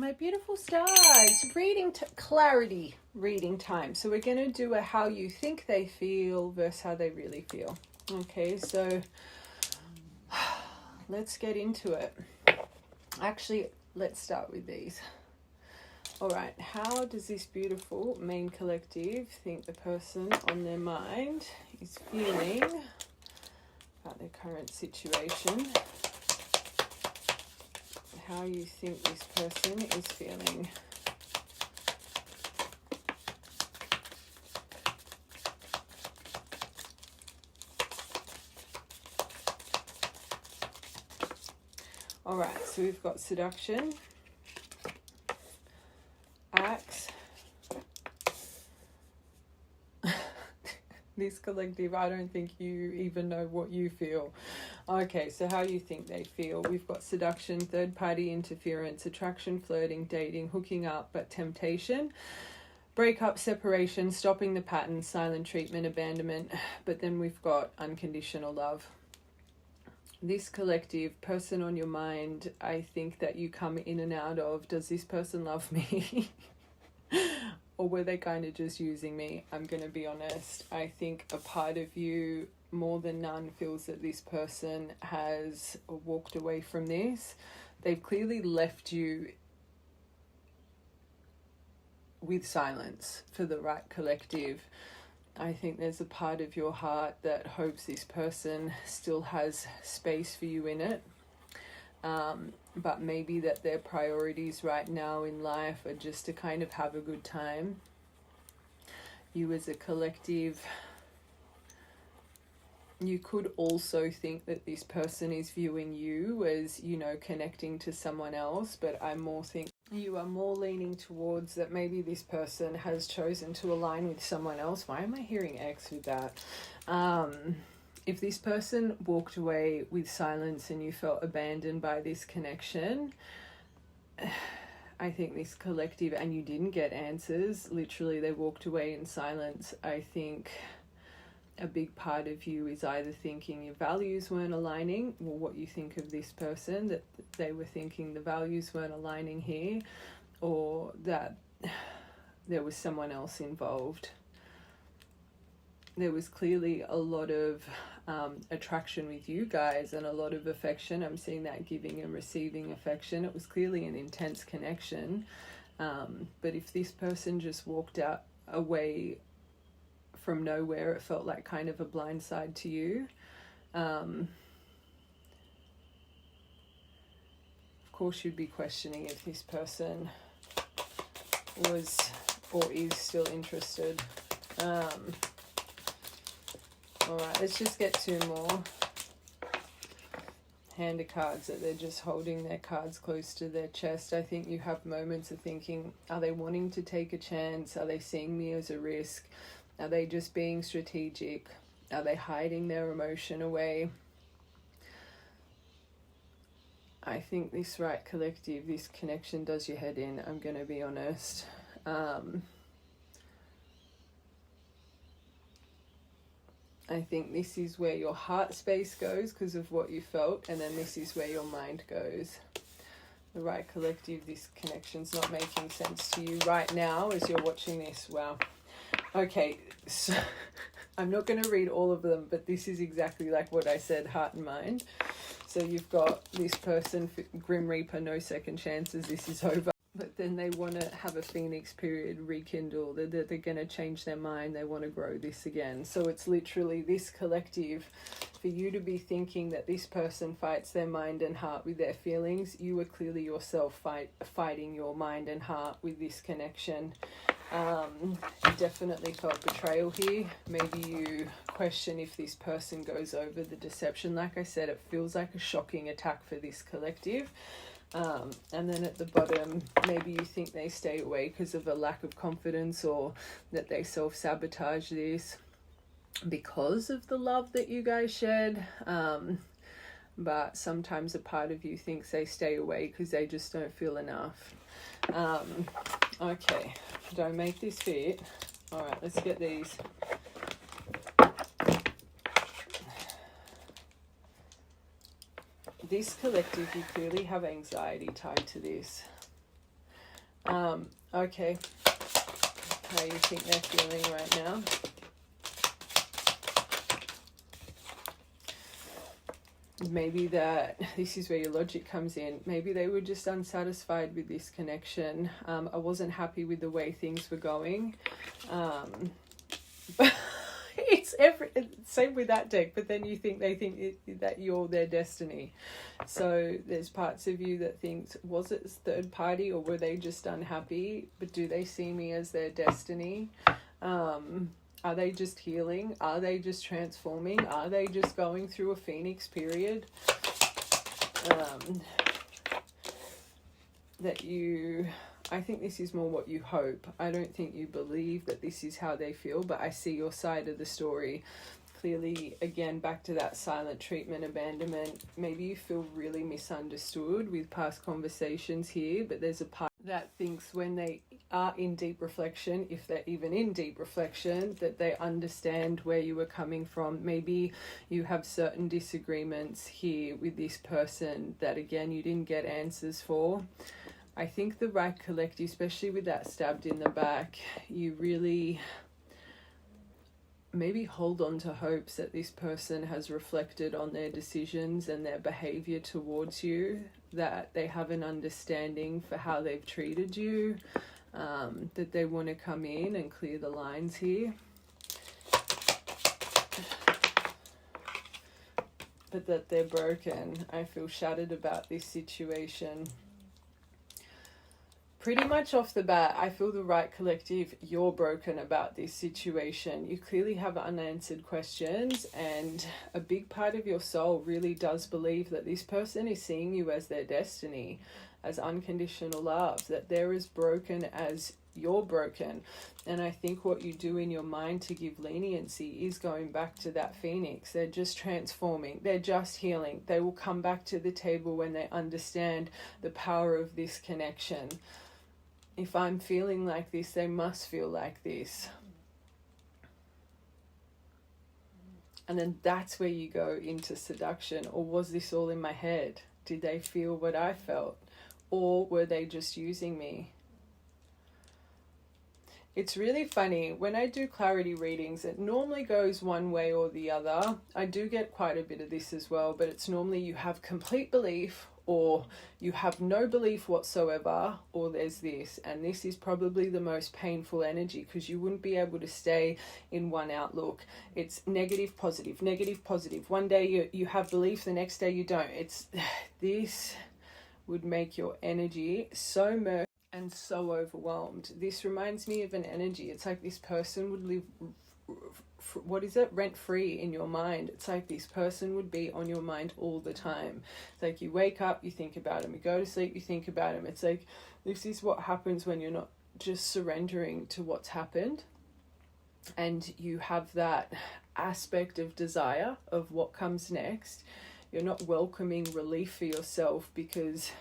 My beautiful stars, clarity reading time. So we're going to do a how you think they feel versus how they really feel. Okay, so let's get into it. Actually, let's start with these. All right, how does this beautiful main collective think the person on their mind is feeling about their current situation? How you think this person is feeling. All right, so we've got seduction, axe. This collective, I don't think you even know what you feel. Okay, so how you think they feel. We've got seduction, third party interference, attraction, flirting, dating, hooking up, but temptation, breakup, separation, stopping the pattern, silent treatment, abandonment. But then we've got unconditional love. This collective, person on your mind, I think that you come in and out of, does this person love me? Or were they kind of just using me? I'm going to be honest. I think a part of you, more than none, feels that this person has walked away from this. They've clearly left you with silence for the right collective. I think there's a part of your heart that hopes this person still has space for you in it. But maybe that their priorities right now in life are just to kind of have a good time. You as a collective, you could also think that this person is viewing you as, you know, connecting to someone else, but I more think you are more leaning towards that maybe this person has chosen to align with someone else. Why am I hearing X with that? If this person walked away with silence and you felt abandoned by this connection, I think this collective, and you didn't get answers, literally they walked away in silence. I think a big part of you is either thinking your values weren't aligning, or what you think of this person, that they were thinking the values weren't aligning here, or that there was someone else involved. There was clearly a lot of attraction with you guys and a lot of affection. I'm seeing that giving and receiving affection. It was clearly an intense connection. But if this person just walked out away from nowhere, it felt like kind of a blind side to you. Of course, you'd be questioning if this person was or is still interested. All right, let's just get two more. Hand of cards that they're just holding their cards close to their chest. I think you have moments of thinking, are they wanting to take a chance? Are they seeing me as a risk? Are they just being strategic? Are they hiding their emotion away? I think this right collective, this connection does your head in, I'm going to be honest. I think this is where your heart space goes because of what you felt, and then this is where your mind goes. The right collective, this connection's not making sense to you right now as you're watching this. Wow. Okay, so I'm not going to read all of them, but this is exactly like what I said, heart and mind. So you've got this person, Grim Reaper, no second chances, this is over. But then they want to have a phoenix period, rekindle, they're going to change their mind, they want to grow this again. So it's literally this collective, for you to be thinking that this person fights their mind and heart with their feelings, you are clearly yourself fighting your mind and heart with this connection. You definitely felt betrayal here. Maybe you question if this person goes over the deception. Like I said, it feels like a shocking attack for this collective. And then at the bottom, maybe you think they stay away because of a lack of confidence, or that they self-sabotage this because of the love that you guys shared. But sometimes a part of you thinks they stay away because they just don't feel enough. Okay, don't make this fit. All right, let's get these. This collective, you clearly have anxiety tied to this. Okay. How you think they're feeling right now? Maybe that this is where your logic comes in. Maybe they were just unsatisfied with this connection. I wasn't happy with the way things were going. But it's same with that deck, but then they think that you're their destiny. So there's parts of you that thinks, was it third party, or were they just unhappy? But do they see me as their destiny? Are they just healing? Are they just transforming? Are they just going through a phoenix period? I think this is more what you hope. I don't think you believe that this is how they feel, but I see your side of the story. Clearly, again, back to that silent treatment, abandonment. Maybe you feel really misunderstood with past conversations here, but there's a part that thinks when they are in deep reflection, if they're even in deep reflection, that they understand where you were coming from. Maybe you have certain disagreements here with this person that, again, you didn't get answers for. I think the right collective, especially with that stabbed in the back, you really maybe hold on to hopes that this person has reflected on their decisions and their behavior towards you, that they have an understanding for how they've treated you, that they want to come in and clear the lines here. But that they're broken. I feel shattered about this situation. Pretty much off the bat, I feel the right collective, you're broken about this situation. You clearly have unanswered questions, and a big part of your soul really does believe that this person is seeing you as their destiny, as unconditional love, that they're as broken as you're broken. And I think what you do in your mind to give leniency is going back to that phoenix. They're just transforming. They're just healing. They will come back to the table when they understand the power of this connection. If I'm feeling like this, they must feel like this. And then that's where you go into seduction. Or was this all in my head? Did they feel what I felt? Or were they just using me? It's really funny. When I do clarity readings, it normally goes one way or the other. I do get quite a bit of this as well, but it's normally you have complete belief, or you have no belief whatsoever, or there's this. And this is probably the most painful energy, because you wouldn't be able to stay in one outlook. It's negative, positive, negative, positive. One day you have belief, the next day you don't. This would make your energy so murky and so overwhelmed. This reminds me of an energy. It's like this person would live, rent free in your mind. It's like this person would be on your mind all the time. It's like you wake up, you think about them. You go to sleep, you think about them. It's like this is what happens when you're not just surrendering to what's happened, and you have that aspect of desire of what comes next. You're not welcoming relief for yourself, because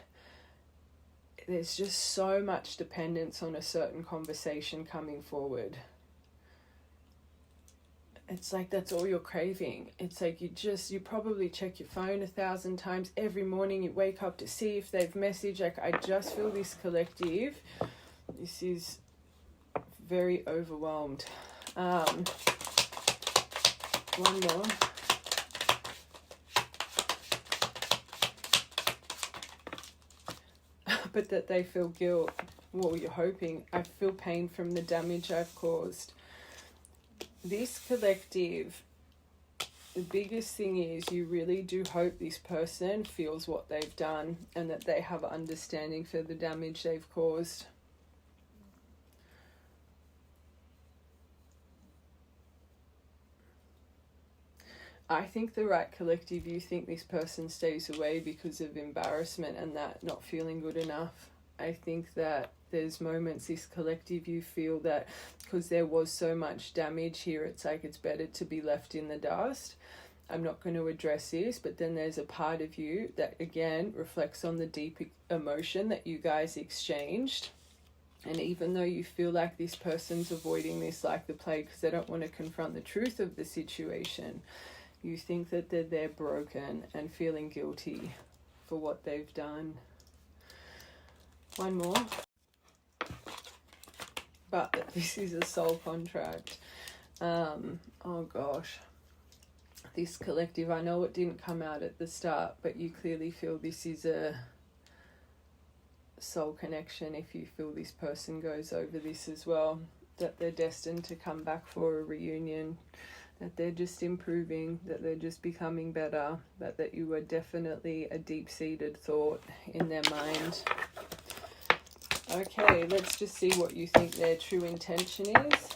there's just so much dependence on a certain conversation coming forward. It's like that's all you're craving. It's like you probably check your phone 1,000 times every morning. You wake up to see if they've messaged. Like, I just feel this collective, this is very overwhelmed. One more. But that they feel guilt. Well, you're hoping. I feel pain from the damage I've caused. This collective, the biggest thing is you really do hope this person feels what they've done, and that they have understanding for the damage they've caused. I think the right collective, you think this person stays away because of embarrassment and that not feeling good enough. I think that there's moments, this collective, you feel that because there was so much damage here, it's like it's better to be left in the dust. I'm not going to address this, but then there's a part of you that, again, reflects on the deep emotion that you guys exchanged. And even though you feel like this person's avoiding this like the plague because they don't want to confront the truth of the situation, you think that they're broken and feeling guilty for what they've done. One more. but that this is a soul contract. Oh gosh. This collective, I know it didn't come out at the start, but you clearly feel this is a soul connection. If you feel this person goes over this as well, that they're destined to come back for a reunion, that they're just improving, that they're just becoming better, but that you were definitely a deep-seated thought in their mind. Okay, let's just see what you think their true intention is.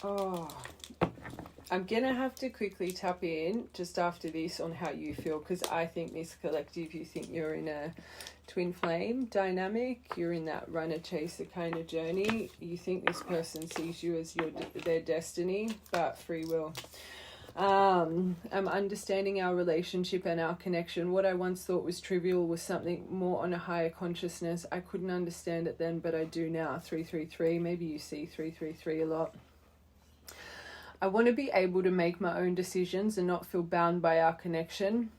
Oh, I'm going to have to quickly tap in just after this on how you feel, because I think this collective, you think you're in a twin flame dynamic, you're in that runner chaser kind of journey. You think this person sees you as their destiny, but free will. I'm understanding our relationship and our connection. What I once thought was trivial was something more on a higher consciousness. I couldn't understand it then, but I do now. 333, maybe you see 333 a lot. I want to be able to make my own decisions and not feel bound by our connection.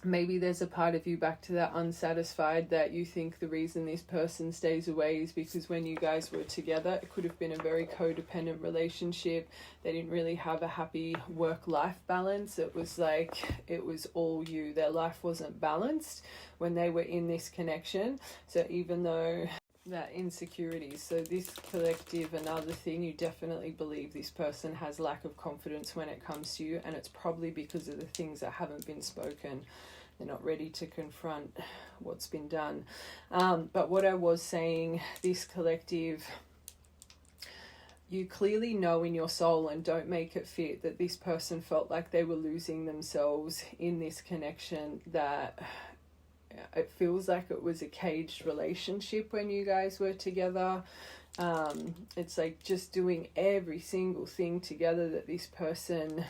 Maybe there's a part of you back to that unsatisfied, that you think the reason this person stays away is because when you guys were together, it could have been a very codependent relationship. They didn't really have a happy work-life balance. It was like, it was all you. Their life wasn't balanced when they were in this connection. So even though that insecurity, so this collective, another thing, you definitely believe this person has lack of confidence when it comes to you, and it's probably because of the things that haven't been spoken. They're not ready to confront what's been done. But what I was saying, this collective, you clearly know in your soul, and don't make it fit, that this person felt like they were losing themselves in this connection, that it feels like it was a caged relationship when you guys were together. It's like just doing every single thing together, that this person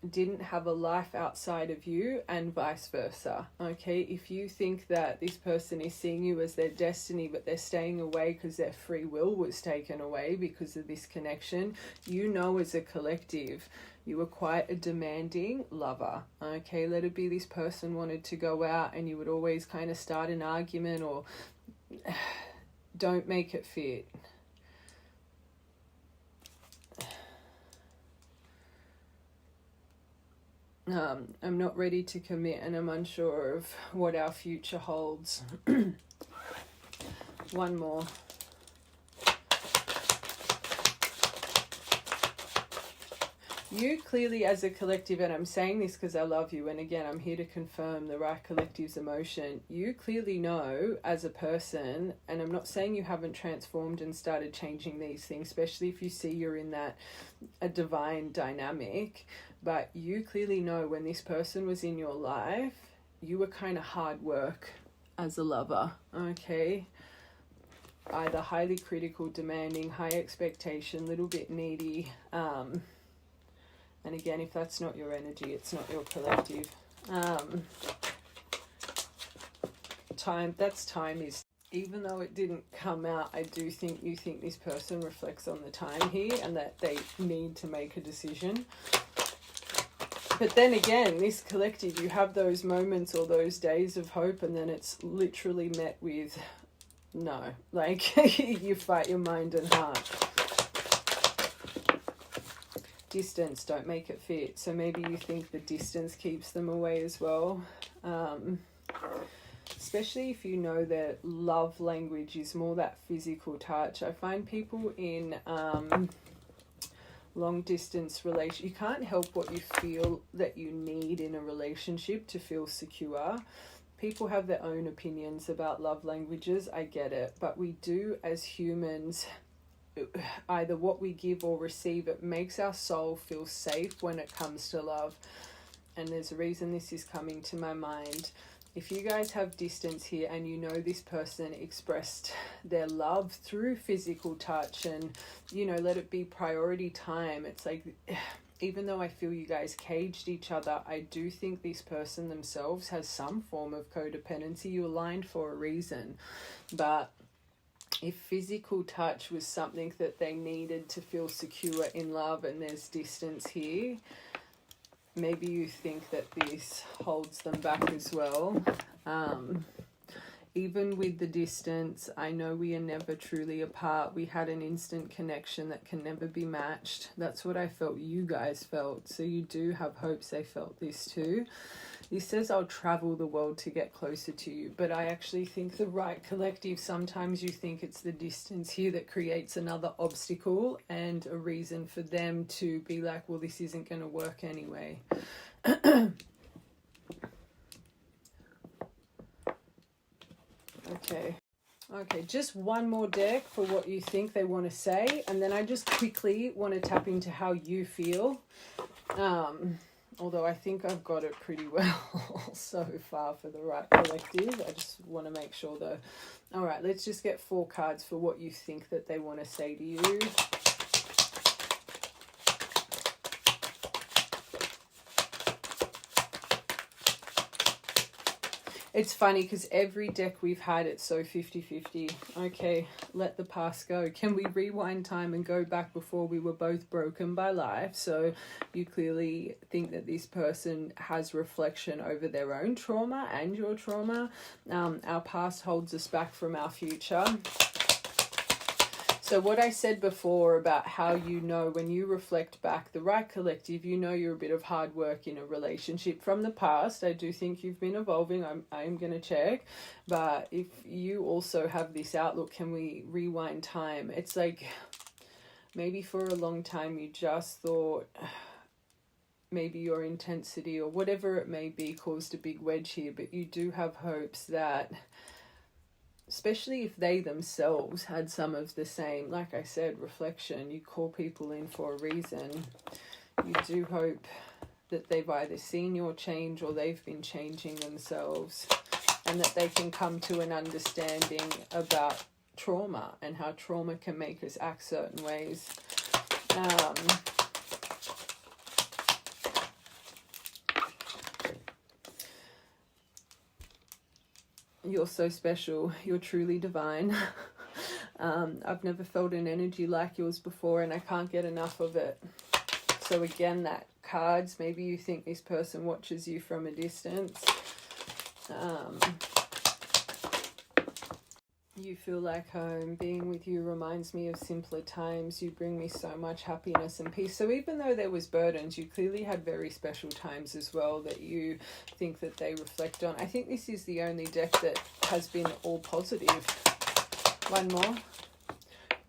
didn't have a life outside of you, and vice versa. Okay, if you think that this person is seeing you as their destiny, but they're staying away because their free will was taken away because of this connection, you know, as a collective, you were quite a demanding lover. Okay, let it be this person wanted to go out and you would always kind of start an argument, or don't make it fit. I'm not ready to commit, and I'm unsure of what our future holds. One more. You clearly, as a collective, and I'm saying this because I love you, and again, I'm here to confirm the right collective's emotion. You clearly know as a person, and I'm not saying you haven't transformed and started changing these things, especially if you see you're in that a divine dynamic, but you clearly know when this person was in your life, you were kind of hard work as a lover, okay? Either highly critical, demanding, high expectation, little bit needy, and again, if that's not your energy, it's not your collective. Time is, even though it didn't come out, I do think you think this person reflects on the time here, and that they need to make a decision. But then again, this collective, you have those moments or those days of hope, and then it's literally met with no. Like, you fight your mind and heart. Distance, don't make it fit. So maybe you think the distance keeps them away as well. Especially if you know that love language is more that physical touch. I find people in long distance relation, you can't help what you feel that you need in a relationship to feel secure. People have their own opinions about love languages, I get it, but we do as humans, either what we give or receive, it makes our soul feel safe when it comes to love. And there's a reason this is coming to my mind. if you guys have distance here and you know this person expressed their love through physical touch and, you know, let it be priority time. It's like, even though I feel you guys caged each other, I do think this person themselves has some form of codependency. You aligned for a reason. But if physical touch was something that they needed to feel secure in love and there's distance here, maybe you think that this holds them back as well. Even with the distance, I know we are never truly apart. We had an instant connection that can never be matched. That's what I felt you guys felt. So you do have hopes they felt this too. This says, I'll travel the world to get closer to you. But I actually think the right collective, sometimes you think it's the distance here that creates another obstacle and a reason for them to be like, well, this isn't going to work anyway. Okay, just one more deck for what you think they want to say, and then I just quickly want to tap into how you feel. Although I think I've got it pretty well so far for the right collective. I just want to make sure though. All right, let's just get 4 cards for what you think that they want to say to you. It's funny because every deck we've had, it's so 50-50. Okay, let the past go. Can we rewind time and go back before we were both broken by life? So you clearly think that this person has reflection over their own trauma and your trauma. Our past holds us back from our future. So what I said before about how you know when you reflect back, the right collective, you know you're a bit of hard work in a relationship from the past. I do think you've been evolving. I'm going to check. But if you also have this outlook, can we rewind time? It's like maybe for a long time you just thought maybe your intensity or whatever it may be caused a big wedge here. But you do have hopes that, especially if they themselves had some of the same, like I said, reflection. You call people in for a reason. You do hope that they've either seen your change or they've been changing themselves, and that they can come to an understanding about trauma and how trauma can make us act certain ways. You're so special. You're truly divine. I've never felt an energy like yours before, and I can't get enough of it. So again, that cards, maybe you think this person watches you from a distance. You feel like home. Being with you reminds me of simpler times. You bring me so much happiness and peace. So even though there was burdens, you clearly had very special times as well that you think that they reflect on. I think this is the only deck that has been all positive. One more.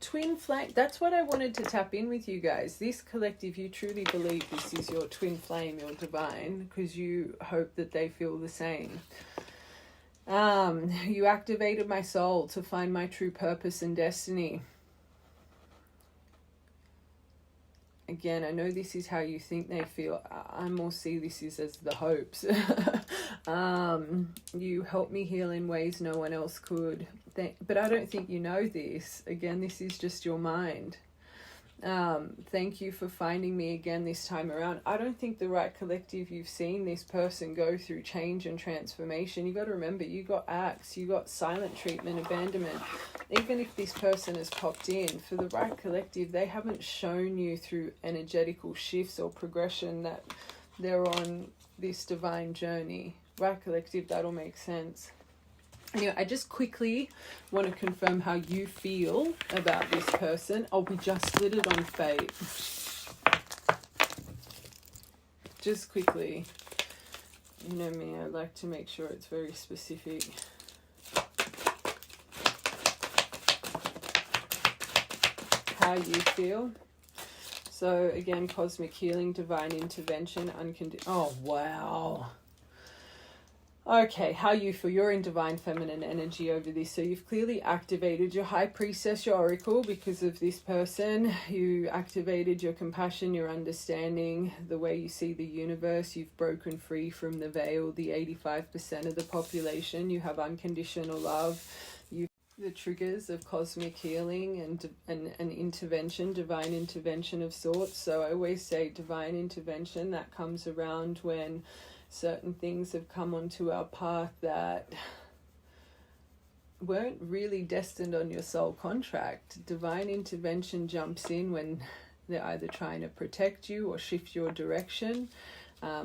Twin flame. That's what I wanted to tap in with you guys. This collective, you truly believe this is your twin flame, your divine, because you hope that they feel the same. You activated my soul to find my true purpose and destiny. Again, I know this is how you think they feel. I more see this is as the hopes. You helped me heal in ways no one else could. But I don't think you know this. Again, this is just your mind. Thank you for finding me again this time around. I don't think the right collective, you've seen this person go through change and transformation. You got to remember, you got acts, you got silent treatment, abandonment. Even if this person has popped in, for the right collective, they haven't shown you through energetical shifts or progression that they're on this divine journey. Right collective, that'll make sense. Anyway, I just quickly want to confirm how you feel about this person. Oh, we just slid it on fate. Just quickly. You know me, I like to make sure it's very specific. How you feel. So again, cosmic healing, divine intervention, oh, wow. Okay, how you feel. You're in divine feminine energy over this. So you've clearly activated your high priestess, your oracle, because of this person. You activated your compassion, your understanding, the way you see the universe. You've broken free from the veil, the 85% of the population. You have unconditional love. You the triggers of cosmic healing and intervention, divine intervention of sorts. So I always say divine intervention, that comes around when certain things have come onto our path that weren't really destined on your soul contract. Divine intervention jumps in when they're either trying to protect you or shift your direction.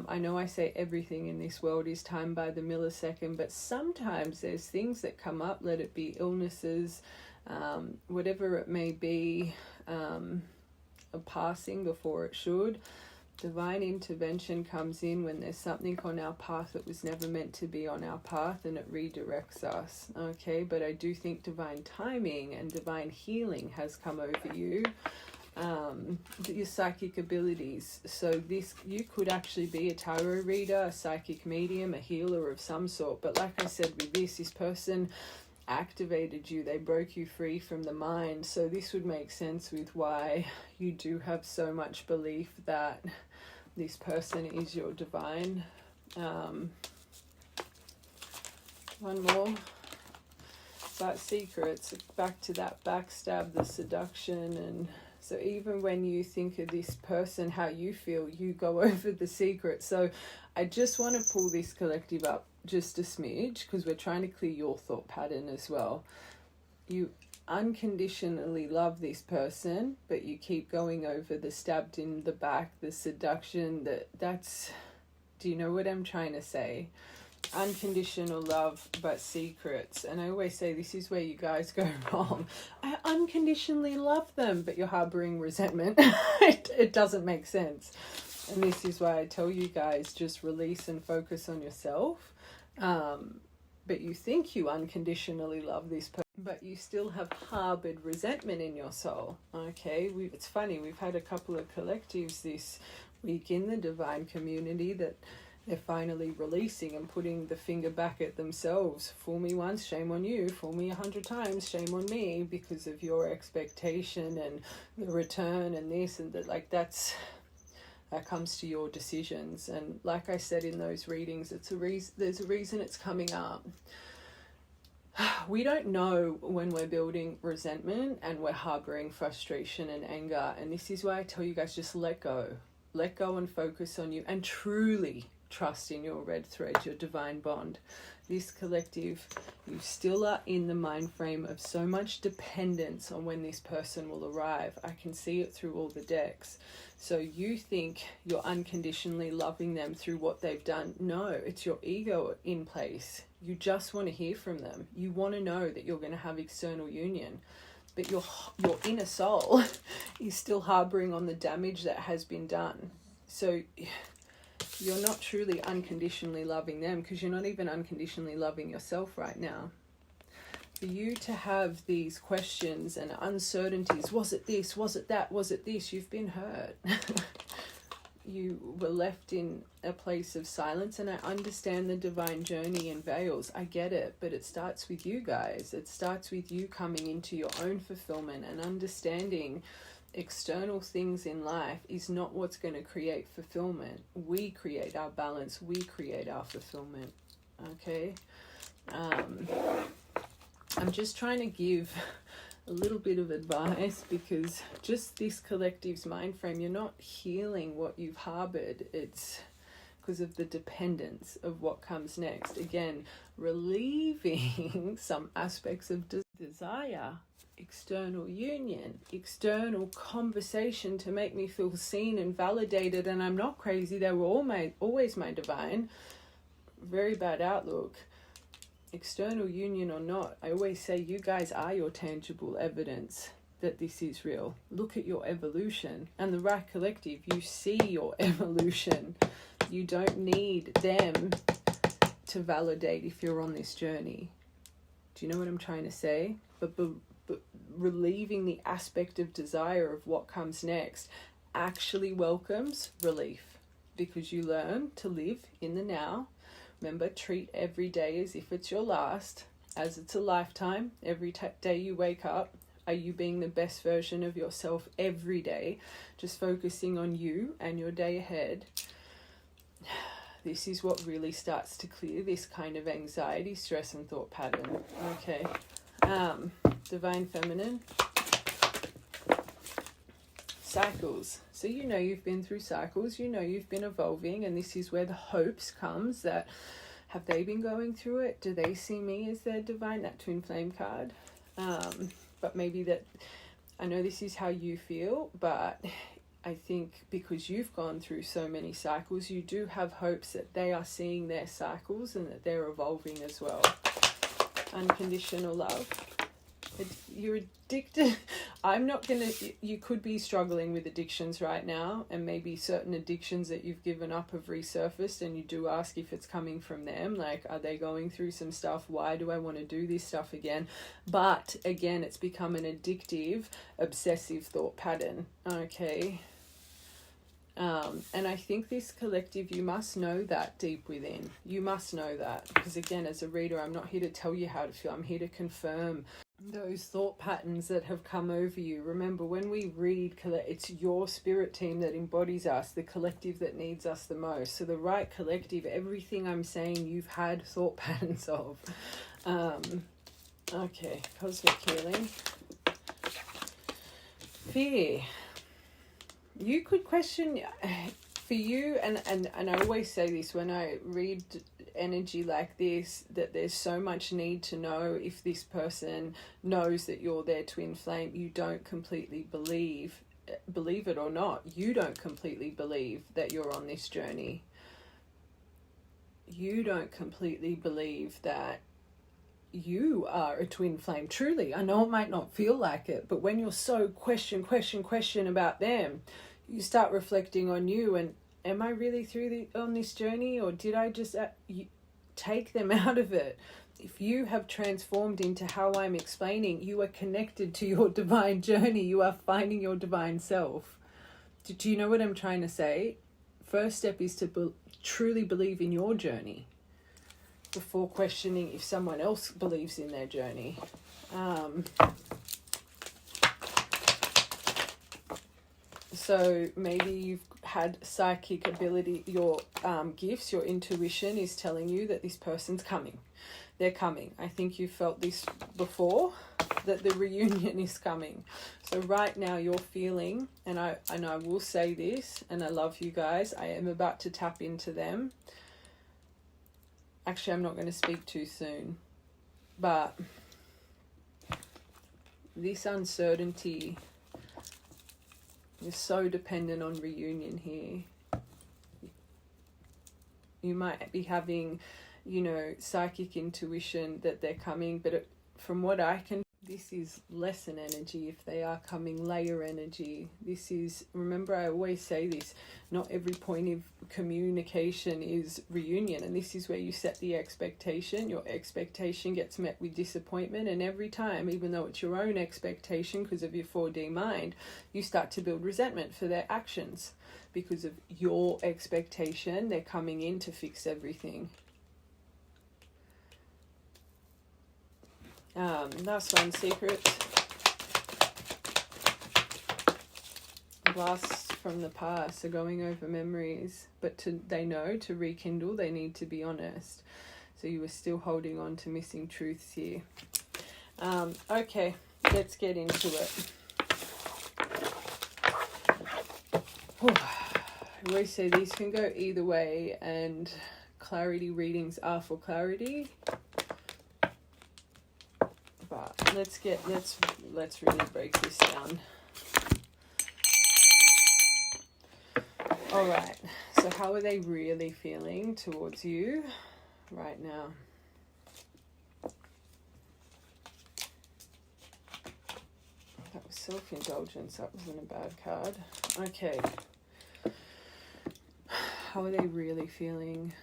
I know I say everything in this world is timed by the millisecond, but sometimes there's things that come up, let it be illnesses, whatever it may be, a passing before it should. Divine intervention comes in when there's something on our path that was never meant to be on our path, and it redirects us. Okay, but I do think divine timing and divine healing has come over you. Your psychic abilities. So this, you could actually be a tarot reader, a psychic medium, a healer of some sort. But like I said, with this person activated you, they broke you free from the mind. So this would make sense with why you do have so much belief that this person is your divine. One more. About secrets, back to that backstab, the seduction. And so even when you think of this person, how you feel, you go over the secret. So I just want to pull this collective up just a smidge, because we're trying to clear your thought pattern as well. You unconditionally love this person, but you keep going over the stabbed in the back, the seduction. That's, do you know what I'm trying to say? Unconditional love, but secrets. And I always say this is where you guys go wrong. I unconditionally love them, but you're harboring resentment. It doesn't make sense. And this is why I tell you guys, just release and focus on yourself. But you think you unconditionally love this person, but you still have harbored resentment in your soul. Okay, it's funny, we've had a couple of collectives this week in the divine community that they're finally releasing and putting the finger back at themselves. Fool me once, shame on you. Fool me 100 times, shame on me, because of your expectation and the return and this and that. Like that comes to your decisions. And like I said in those readings, there's a reason it's coming up. We don't know when we're building resentment and we're harboring frustration and anger. And this is why I tell you guys, just let go. Let go and focus on you, and truly trust in your red thread, your divine bond. This collective, you still are in the mind frame of so much dependence on when this person will arrive. I can see it through all the decks. So you think you're unconditionally loving them through what they've done. No, it's your ego in place. You just want to hear from them. You want to know that you're going to have external union. But your inner soul is still harboring on the damage that has been done. So you're not truly unconditionally loving them, because you're not even unconditionally loving yourself right now. For you to have these questions and uncertainties, was it this, was it that, was it this, you've been hurt. You were left in a place of silence, and I understand the divine journey in veils. I get it, but it starts with you guys. It starts with you coming into your own fulfillment and understanding external things in life is not what's going to create fulfillment. We create our balance. We create our fulfillment. Okay? I'm just trying to give a little bit of advice, because just this collective's mind frame, you're not healing what you've harbored. It's because of the dependence of what comes next. Again, relieving some aspects of desire, external union, external conversation to make me feel seen and validated, and I'm not crazy, they were always my divine. Very bad outlook. External union or not, I always say you guys are your tangible evidence that this is real. Look at your evolution. And the right collective, you see your evolution. You don't need them to validate if you're on this journey. Do you know what I'm trying to say? But relieving the aspect of desire of what comes next actually welcomes relief, because you learn to live in the now Remember, treat every day as if it's your last, as it's a lifetime. Every day you wake up, are you being the best version of yourself every day? Just focusing on you and your day ahead. This is what really starts to clear this kind of anxiety, stress, and thought pattern. Okay. Divine Feminine. Cycles. So you know you've been through cycles. You know you've been evolving. And this is where the hopes comes that, have they been going through it? Do they see me as their divine? That twin flame card. But maybe that, I know this is how you feel, but I think because you've gone through so many cycles, you do have hopes that they are seeing their cycles and that they're evolving as well. Unconditional love. You're addicted. I'm not going to, you could be struggling with addictions right now, and maybe certain addictions that you've given up have resurfaced, and you do ask if it's coming from them. Like, are they going through some stuff? Why do I want to do this stuff again? But again, it's become an addictive, obsessive thought pattern. Okay. And I think this collective, you must know that deep within. You must know that. Because again, as a reader, I'm not here to tell you how to feel. I'm here to confirm those thought patterns that have come over you. Remember, when we read, it's your spirit team that embodies us, the collective that needs us the most. So the right collective, everything I'm saying, you've had thought patterns of. Okay, cosmic healing. Fear. You could question, for you, and I always say this when I read energy like this, that there's so much need to know if this person knows that you're their twin flame. You don't completely believe it or not, you don't completely believe that you're on this journey. You don't completely believe that you are a twin flame. Truly, I know it might not feel like it, but when you're so question about them, you start reflecting on you, and am I really on this journey, or did I just take them out of it? If you have transformed into how I'm explaining, you are connected to your divine journey. You are finding your divine self. Do you know what I'm trying to say? First step is to truly believe in your journey before questioning if someone else believes in their journey. So maybe you've had psychic ability, your gifts, your intuition is telling you that this person's coming. They're coming. I think you felt this before, that the reunion is coming. So right now you're feeling, and I will say this, and I love you guys, I am about to tap into them. Actually, I'm not going to speak too soon, but this uncertainty is so dependent on reunion here. You might be having, psychic intuition that they're coming, but from what I can, this is lesson energy if they are coming, layer energy. This is, remember I always say this, not every point of communication is reunion, and this is where you set the expectation. Your expectation gets met with disappointment, and every time, even though it's your own expectation because of your 4D mind, you start to build resentment for their actions because of your expectation. They're coming in to fix everything. Last one, secrets. Blasts from the past are going over memories, but they know to rekindle, they need to be honest. So you were still holding on to missing truths here. Okay, let's get into it. I always say these can go either way, and clarity readings are for clarity. But let's really break this down. All right. So how are they really feeling towards you right now? That was self-indulgence. That wasn't a bad card. Okay. How are they really feeling?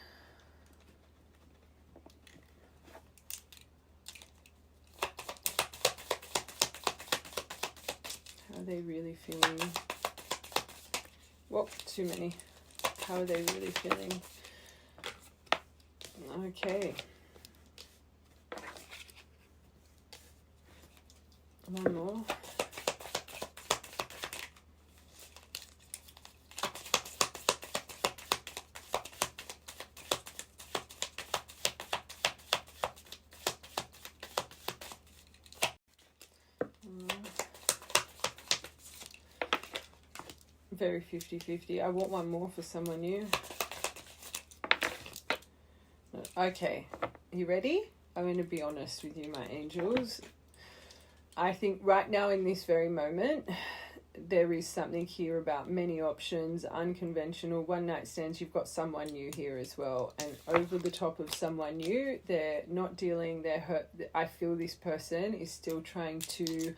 How are they really feeling? Whoa, too many. How are they really feeling? Okay. One more. Very 50-50. I want one more for someone new. Okay, you ready? I'm going to be honest with you, my angels. I think right now in this very moment, there is something here about many options, unconventional, one-night stands. You've got someone new here as well. And over the top of someone new, they're not dealing, they're hurt. I feel this person is still trying to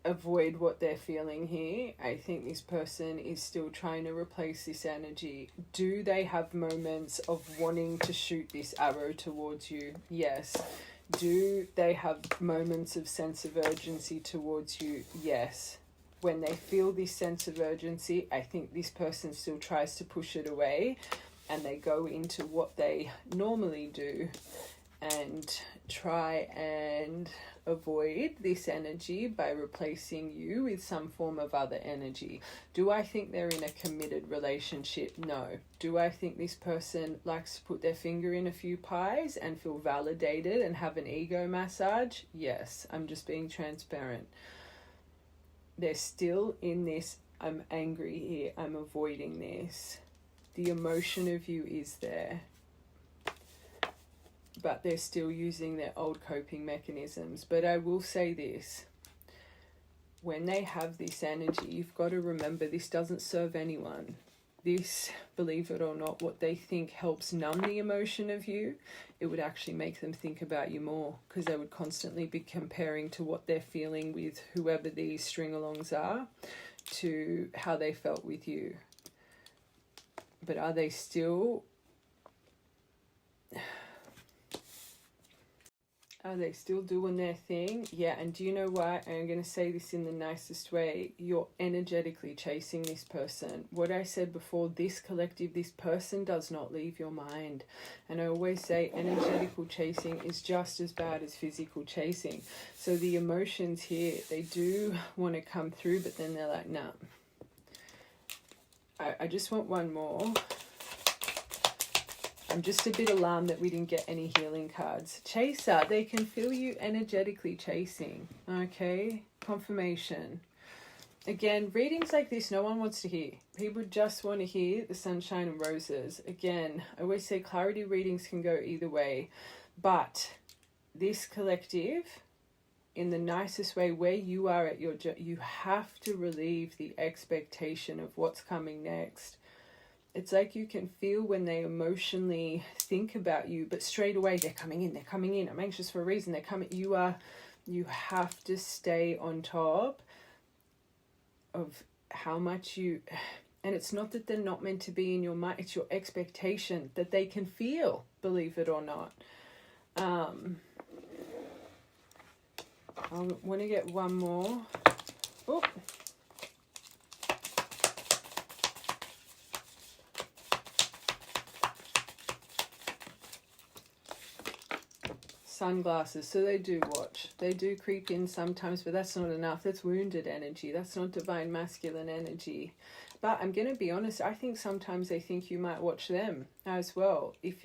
avoid what they're feeling here. I think this person is still trying to replace this energy. Do they have moments of wanting to shoot this arrow towards you? Yes. Do they have moments of sense of urgency towards you? Yes. When they feel this sense of urgency, I think this person still tries to push it away, and they go into what they normally do and try and avoid this energy by replacing you with some form of other energy. Do I think they're in a committed relationship? No. Do I think this person likes to put their finger in a few pies and feel validated and have an ego massage? Yes. I'm just being transparent. They're still in this, I'm angry here, I'm avoiding this. The emotion of you is there, but they're still using their old coping mechanisms. But I will say this, when they have this energy, you've got to remember this doesn't serve anyone. This, believe it or not, what they think helps numb the emotion of you, it would actually make them think about you more, because they would constantly be comparing to what they're feeling with whoever these string-alongs are to how they felt with you. But are they still... Are they still doing their thing? Yeah, and do you know what? I'm going to say this in the nicest way. You're energetically chasing this person. What I said before, this collective, this person does not leave your mind. And I always say energetical chasing is just as bad as physical chasing. So the emotions here, they do want to come through, but then they're like, nah. I just want one more. I'm just a bit alarmed that we didn't get any healing cards. Chaser, they can feel you energetically chasing. Okay, confirmation. Again, readings like this, no one wants to hear. People just want to hear the sunshine and roses. Again, I always say clarity readings can go either way. But this collective, in the nicest way, where you are at your job, you have to relieve the expectation of what's coming next. It's like you can feel when they emotionally think about you, but straight away they're coming in. I'm anxious for a reason. They're coming. You have to stay on top of how much you, and it's not that they're not meant to be in your mind. It's your expectation that they can feel, believe it or not. I want to get one more. Oh. Sunglasses. So they do watch. They do creep in sometimes, but that's not enough. That's wounded energy. That's not divine masculine energy. But I'm going to be honest, I think sometimes they think you might watch them as well. If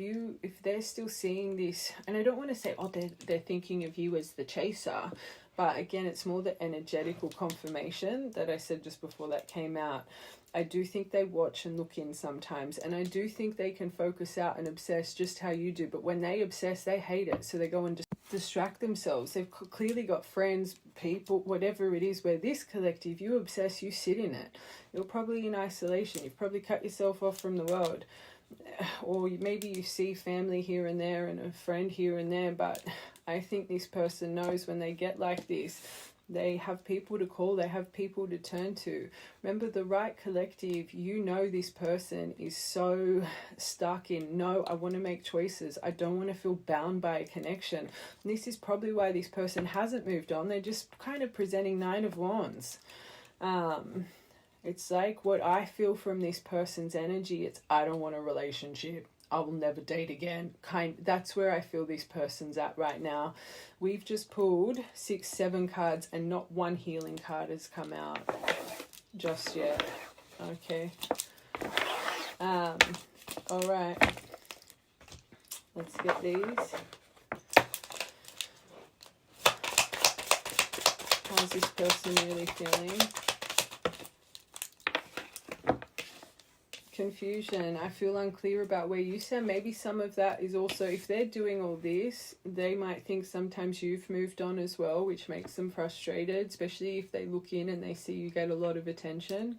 they're still seeing this, and I don't want to say, oh, they're thinking of you as the chaser, but again, it's more the energetical confirmation that I said just before that came out. I do think they watch and look in sometimes, and I do think they can focus out and obsess just how you do, but when they obsess, they hate it, so they go and distract themselves. They've clearly got friends, people, whatever it is, where this collective, you obsess, you sit in it. You're probably in isolation. You've probably cut yourself off from the world, or maybe you see family here and there and a friend here and there, but I think this person knows when they get like this, they have people to call, they have people to turn to. Remember, the right collective, you know this person is so stuck in, no, I want to make choices. I don't want to feel bound by a connection. And this is probably why this person hasn't moved on. They're just kind of presenting 9 of Wands. It's like what I feel from this person's energy. It's, I don't want a relationship. I will never date again. That's where I feel this person's at right now. We've just pulled 6, 7 cards and not one healing card has come out just yet. Okay. All right. Let's get these. How's this person really feeling? Confusion. I feel unclear about where you stand. Maybe some of that is also, if they're doing all this, they might think sometimes you've moved on as well, which makes them frustrated, especially if they look in and they see you get a lot of attention.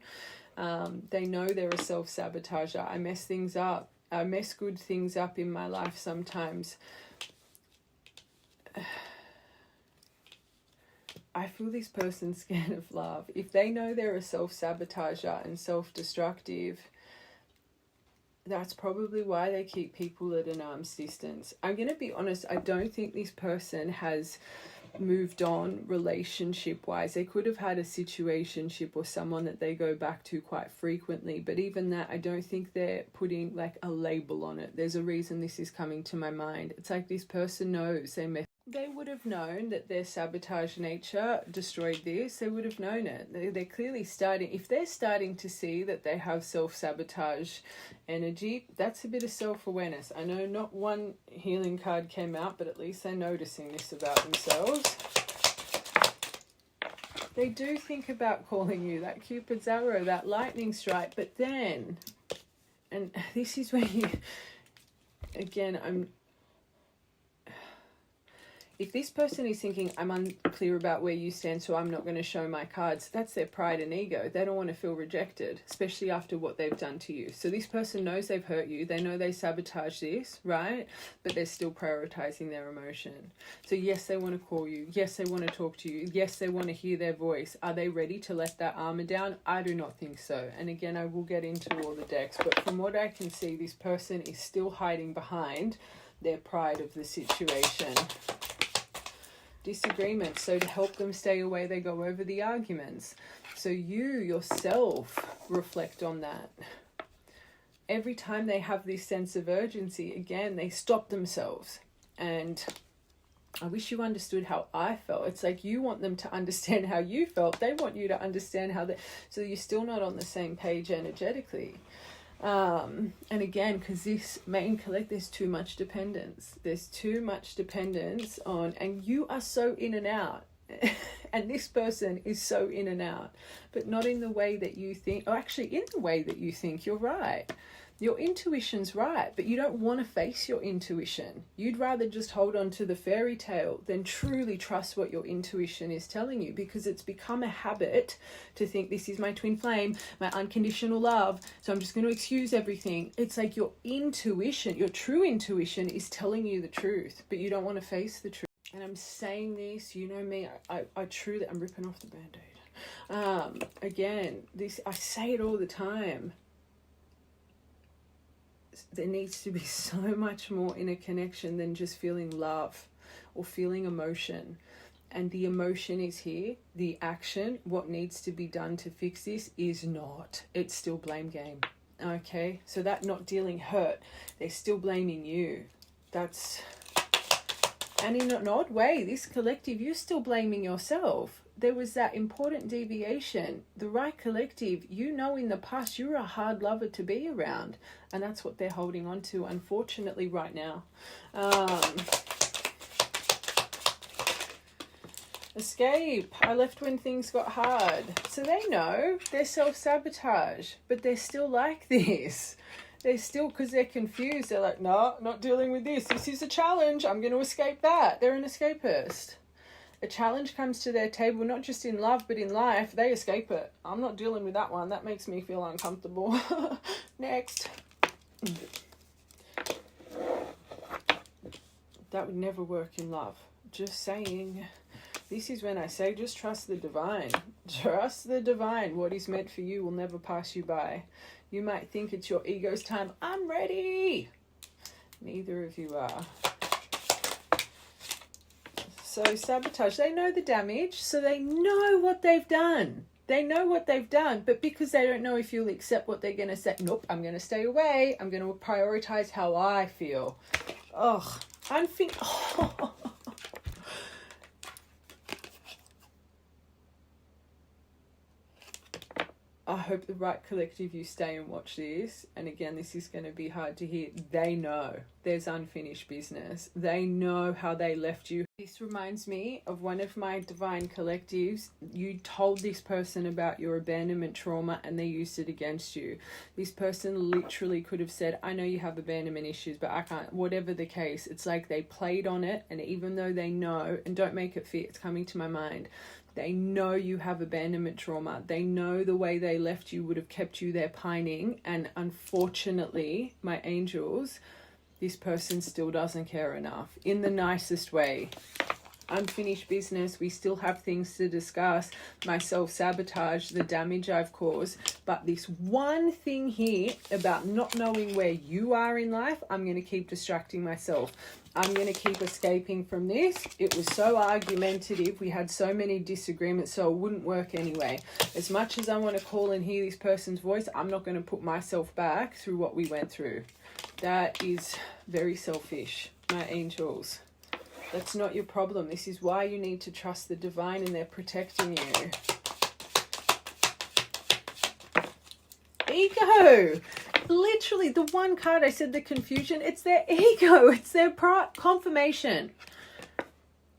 They know they're a self-sabotager. I mess things up. I mess good things up in my life sometimes. I feel this person's scared of love. If they know they're a self-sabotager and self-destructive, that's probably why they keep people at an arm's distance. I'm going to be honest, I don't think this person has moved on relationship-wise. They could have had a situationship or someone that they go back to quite frequently, but even that, I don't think they're putting like a label on it. There's a reason this is coming to my mind. It's like this person knows they would have known that their sabotage nature destroyed this. They would have known it. They're clearly starting, if they're starting to see that they have self-sabotage energy, that's a bit of self-awareness. I know not one healing card came out, but at least they're noticing this about themselves. They do think about calling you that Cupid's arrow, that lightning strike, but then, and this is where you, again, if this person is thinking, I'm unclear about where you stand, so I'm not going to show my cards, that's their pride and ego. They don't want to feel rejected, especially after what they've done to you. So this person knows they've hurt you. They know they sabotage this, right? But they're still prioritizing their emotion. So yes, they want to call you. Yes, they want to talk to you. Yes, they want to hear their voice. Are they ready to let that armor down? I do not think so. And again, I will get into all the decks. But from what I can see, this person is still hiding behind their pride of the situation. Disagreement. So to help them stay away, they go over the arguments. So you yourself reflect on that. Every time they have this sense of urgency, again, they stop themselves. And I wish you understood how I felt. It's like you want them to understand how you felt. They want you to understand how they... So you're still not on the same page energetically. And again, because this main collect, there's too much dependence. There's too much dependence on, and you are so in and out. And this person is so in and out, but not in the way that you think, or actually in the way that you think. You're right. Your intuition's right, but you don't want to face your intuition. You'd rather just hold on to the fairy tale than truly trust what your intuition is telling you, because it's become a habit to think this is my twin flame, my unconditional love, so I'm just going to excuse everything. It's like your intuition, your true intuition is telling you the truth, but you don't want to face the truth. And I'm saying this, you know me, I truly, I'm ripping off the Band-Aid. Again, this, I say it all the time. There needs to be so much more in a connection than just feeling love or feeling emotion. And the emotion is here. The action, what needs to be done to fix this is not. It's still blame game. Okay? So that not dealing hurt, they're still blaming you. That's... And in an odd way, this collective, you're still blaming yourself. There was that important deviation. The right collective, you know in the past you were a hard lover to be around. And that's what they're holding on to, unfortunately, right now. Escape. I left when things got hard. So they know they're self-sabotage, but they're still like this. They're still, because they're confused. They're like, no, not dealing with this. This is a challenge. I'm going to escape that. They're an escapist. A challenge comes to their table, not just in love, but in life. They escape it. I'm not dealing with that one. That makes me feel uncomfortable. Next. That would never work in love. Just saying. This is when I say just trust the divine. Trust the divine. What is meant for you will never pass you by. You might think it's your ego's time. I'm ready. Neither of you are. So sabotage. They know the damage, so they know what they've done. They know what they've done, but because they don't know if you'll accept what they're going to say, nope, I'm going to stay away. I'm going to prioritize how I feel. Oh, oh. I hope the right collective, you stay and watch this. And again, this is going to be hard to hear. They know there's unfinished business. They know how they left you. This reminds me of one of my divine collectives. You told this person about your abandonment trauma and they used it against you. This person literally could have said, I know you have abandonment issues, but I can't. Whatever the case, it's like they played on it. And even though they know, and don't make it fit, it's coming to my mind, they know you have abandonment trauma. They know the way they left you would have kept you there pining. And unfortunately, my angels, this person still doesn't care enough. In the nicest way. Unfinished business. We still have things to discuss. My self-sabotage, the damage I've caused. But this one thing here about not knowing where you are in life, I'm going to keep distracting myself. I'm going to keep escaping from this. It was so argumentative. We had so many disagreements, so it wouldn't work anyway. As much as I want to call and hear this person's voice, I'm not going to put myself back through what we went through. That is very selfish, my angels. That's not your problem. This is why you need to trust the divine and they're protecting you. Ego. Literally, the one card I said, the confusion, it's their ego. It's their pride, confirmation.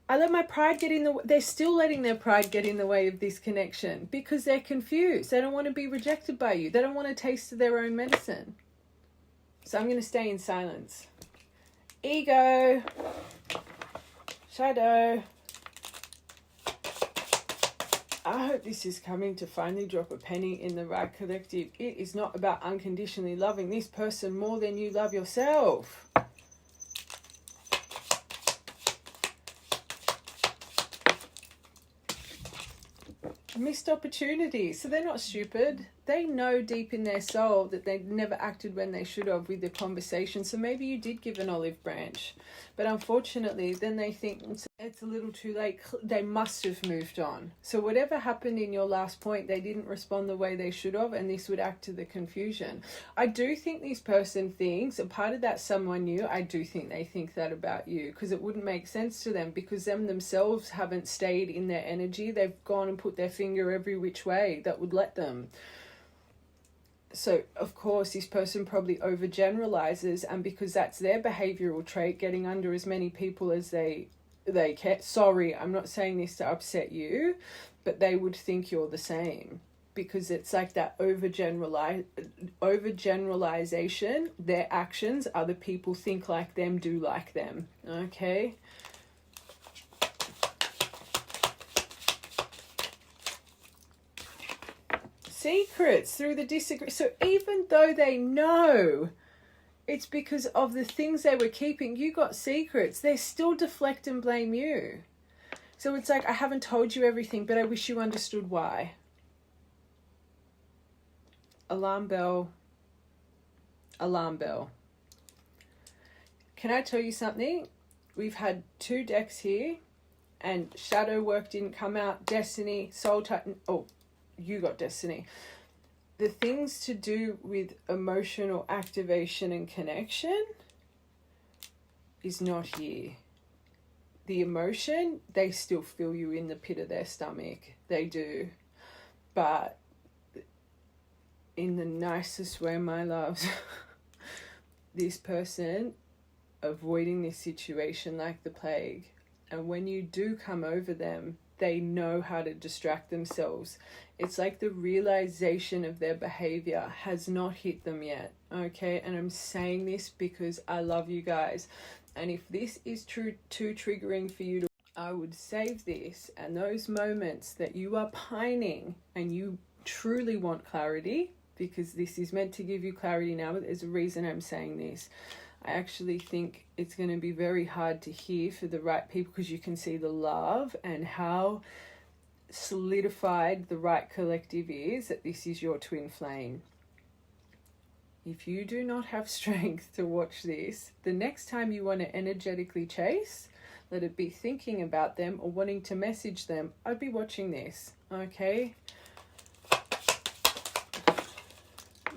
I let my pride get in the way. They're still letting their pride get in the way of this connection because they're confused. They don't want to be rejected by you. They don't want to taste their own medicine. So I'm going to stay in silence. Ego. Shadow. I hope this is coming to finally drop a penny in the right collective. It is not about unconditionally loving this person more than you love yourself. Missed opportunities. So they're not stupid. They know deep in their soul that they never acted when they should have with the conversation. So maybe you did give an olive branch. But unfortunately, then they think it's a little too late. They must have moved on. So whatever happened in your last point, they didn't respond the way they should have. And this would act to the confusion. I do think this person thinks, a part of that someone new, I do think they think that about you. Because it wouldn't make sense to them. Because them themselves haven't stayed in their energy. They've gone and put their finger every which way that would let them. So, of course, this person probably overgeneralizes, and because that's their behavioral trait, getting under as many people as they can. Sorry, I'm not saying this to upset you, but they would think you're the same. Because it's like that overgeneralization. Their actions, other people think like them, do like them. Okay? Secrets through the disagreement. So even though they know it's because of the things they were keeping, you got secrets, they still deflect and blame you. So it's like, I haven't told you everything, but I wish you understood why. Alarm bell. Alarm bell. Can I tell you something? We've had 2 decks here and shadow work didn't come out. Destiny, Soul Titan. Oh, you got Destiny. The things to do with emotional activation and connection is not here. The emotion, they still feel you in the pit of their stomach. They do. But in the nicest way, my loves, this person avoiding this situation like the plague. And when you do come over them, they know how to distract themselves. It's like the realization of their behavior has not hit them yet, okay? And I'm saying this because I love you guys. And if this is too triggering for you, I would save this. And those moments that you are pining and you truly want clarity, because this is meant to give you clarity now, but there's a reason I'm saying this. I actually think it's going to be very hard to hear for the right people because you can see the love and how solidified the right collective is that this is your twin flame. If you do not have strength to watch this, the next time you want to energetically chase, let it be thinking about them or wanting to message them, I'd be watching this, okay?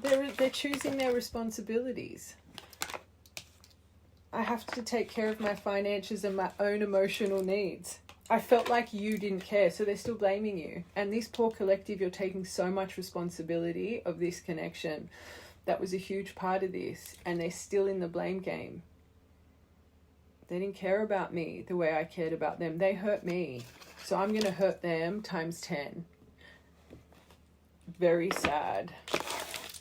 they're choosing their responsibilities. I have to take care of my finances and my own emotional needs. I felt like you didn't care, so they're still blaming you. And this poor collective, you're taking so much responsibility of this connection. That was a huge part of this, and they're still in the blame game. They didn't care about me the way I cared about them. They hurt me, so I'm going to hurt them times 10. Very sad.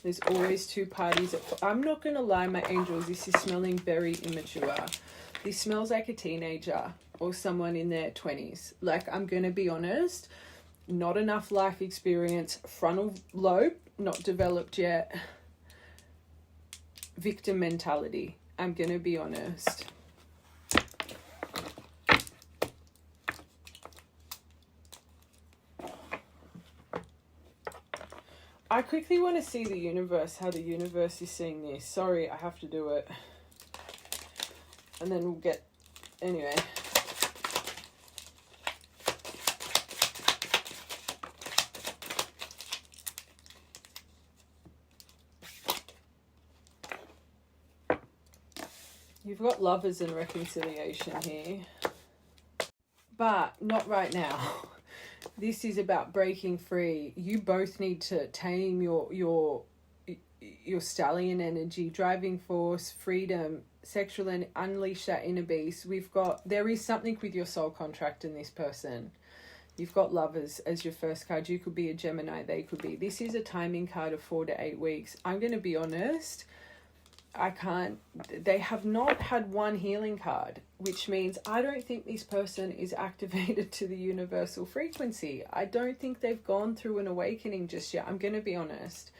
There's always two parties. I'm not going to lie, my angels, this is smelling very immature. This smells like a teenager or someone in their 20s. Like, I'm going to be honest, not enough life experience, frontal lobe, not developed yet. Victim mentality. I'm going to be honest. I quickly want to see the universe, how the universe is seeing this. Sorry, I have to do it. And then we'll get... Anyway. You've got lovers and reconciliation here. But not right now. This is about breaking free. You both need to tame your stallion energy, driving force, freedom, sexual, and unleash that inner beast. There is something with your soul contract in this person. You've got lovers as your first card. You could be a Gemini, they could be. This is a timing card of 4 to 8 weeks. I'm going to be honest. They have not had one healing card, which means I don't think this person is activated to the universal frequency. I don't think they've gone through an awakening just yet. I'm going to be honest.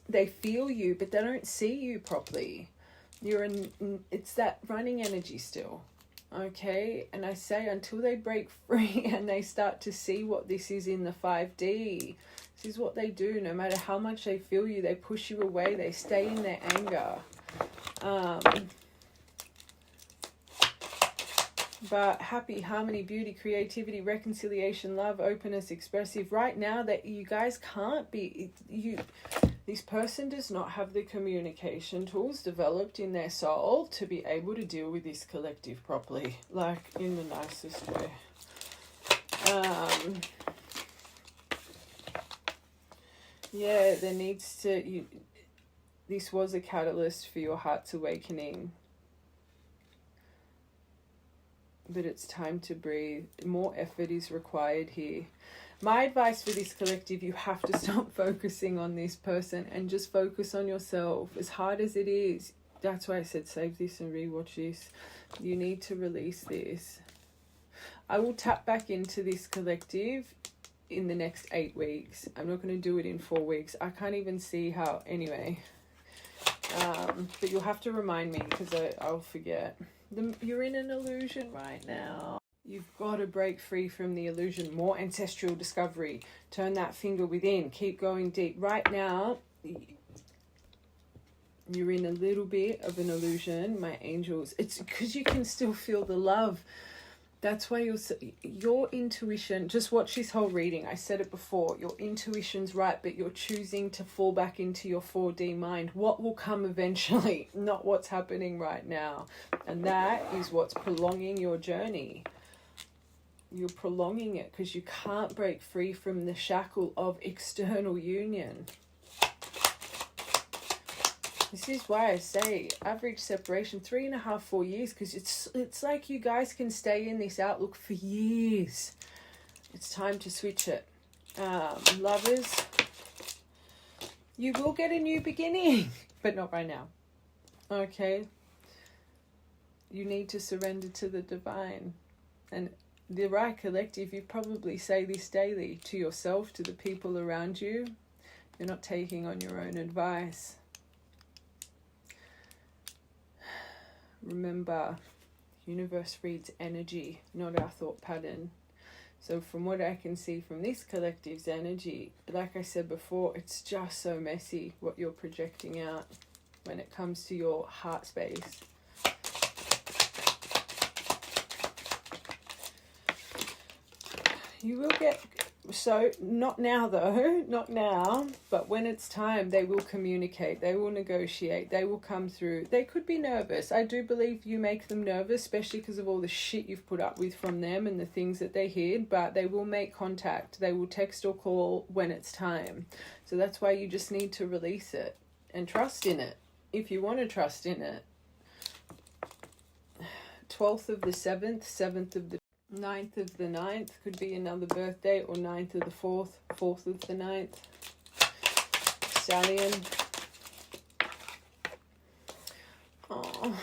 They feel you, but they don't see you properly. It's that running energy still. Okay. And I say until they break free and they start to see what this is in the 5D, this is what they do. No matter how much they feel you, they push you away. They stay in their anger. But happy, harmony, beauty, creativity, reconciliation, love, openness, expressive. Right now that you guys can't be... This person does not have the communication tools developed in their soul to be able to deal with this collective properly. Like, in the nicest way. Yeah, there needs to... This was a catalyst for your heart's awakening. But it's time to breathe. More effort is required here. My advice for this collective, you have to stop focusing on this person and just focus on yourself. As hard as it is. That's why I said save this and rewatch this. You need to release this. I will tap back into this collective in the next 8 weeks. I'm not going to do it in 4 weeks. I can't even see how... Anyway. But you'll have to remind me because I'll forget. You're in an illusion right now. You've got to break free from the illusion. More ancestral discovery. Turn that finger within. Keep going deep. Right now, you're in a little bit of an illusion, my angels. It's because you can still feel the love. That's why your intuition, just watch this whole reading. I said it before. Your intuition's right, but you're choosing to fall back into your 4D mind. What will come eventually, not what's happening right now. And that is what's prolonging your journey. You're prolonging it because you can't break free from the shackle of external union. This is why I say average separation 3.5, 4 years, because it's like you guys can stay in this outlook for years. It's time to switch it. Lovers, you will get a new beginning, but not right now. Okay? You need to surrender to the divine. And the right collective, you probably say this daily to yourself, to the people around you. You're not taking on your own advice. Remember, universe reads energy, not our thought pattern. So from what I can see from this collective's energy, like I said before, it's just so messy what you're projecting out when it comes to your heart space. You will get So not now though, not now, but when it's time, they will communicate, they will negotiate, they will come through. They could be nervous. I do believe you make them nervous, especially because of all the shit you've put up with from them and the things that they hid, but they will make contact. They will text or call when it's time. So that's why you just need to release it and trust in it, if you want to trust in it. 12th of the 7th, 7th of the 9th of the 9th could be another birthday, or 9th of the 4th, 4th of the 9th. Stallion. Oh.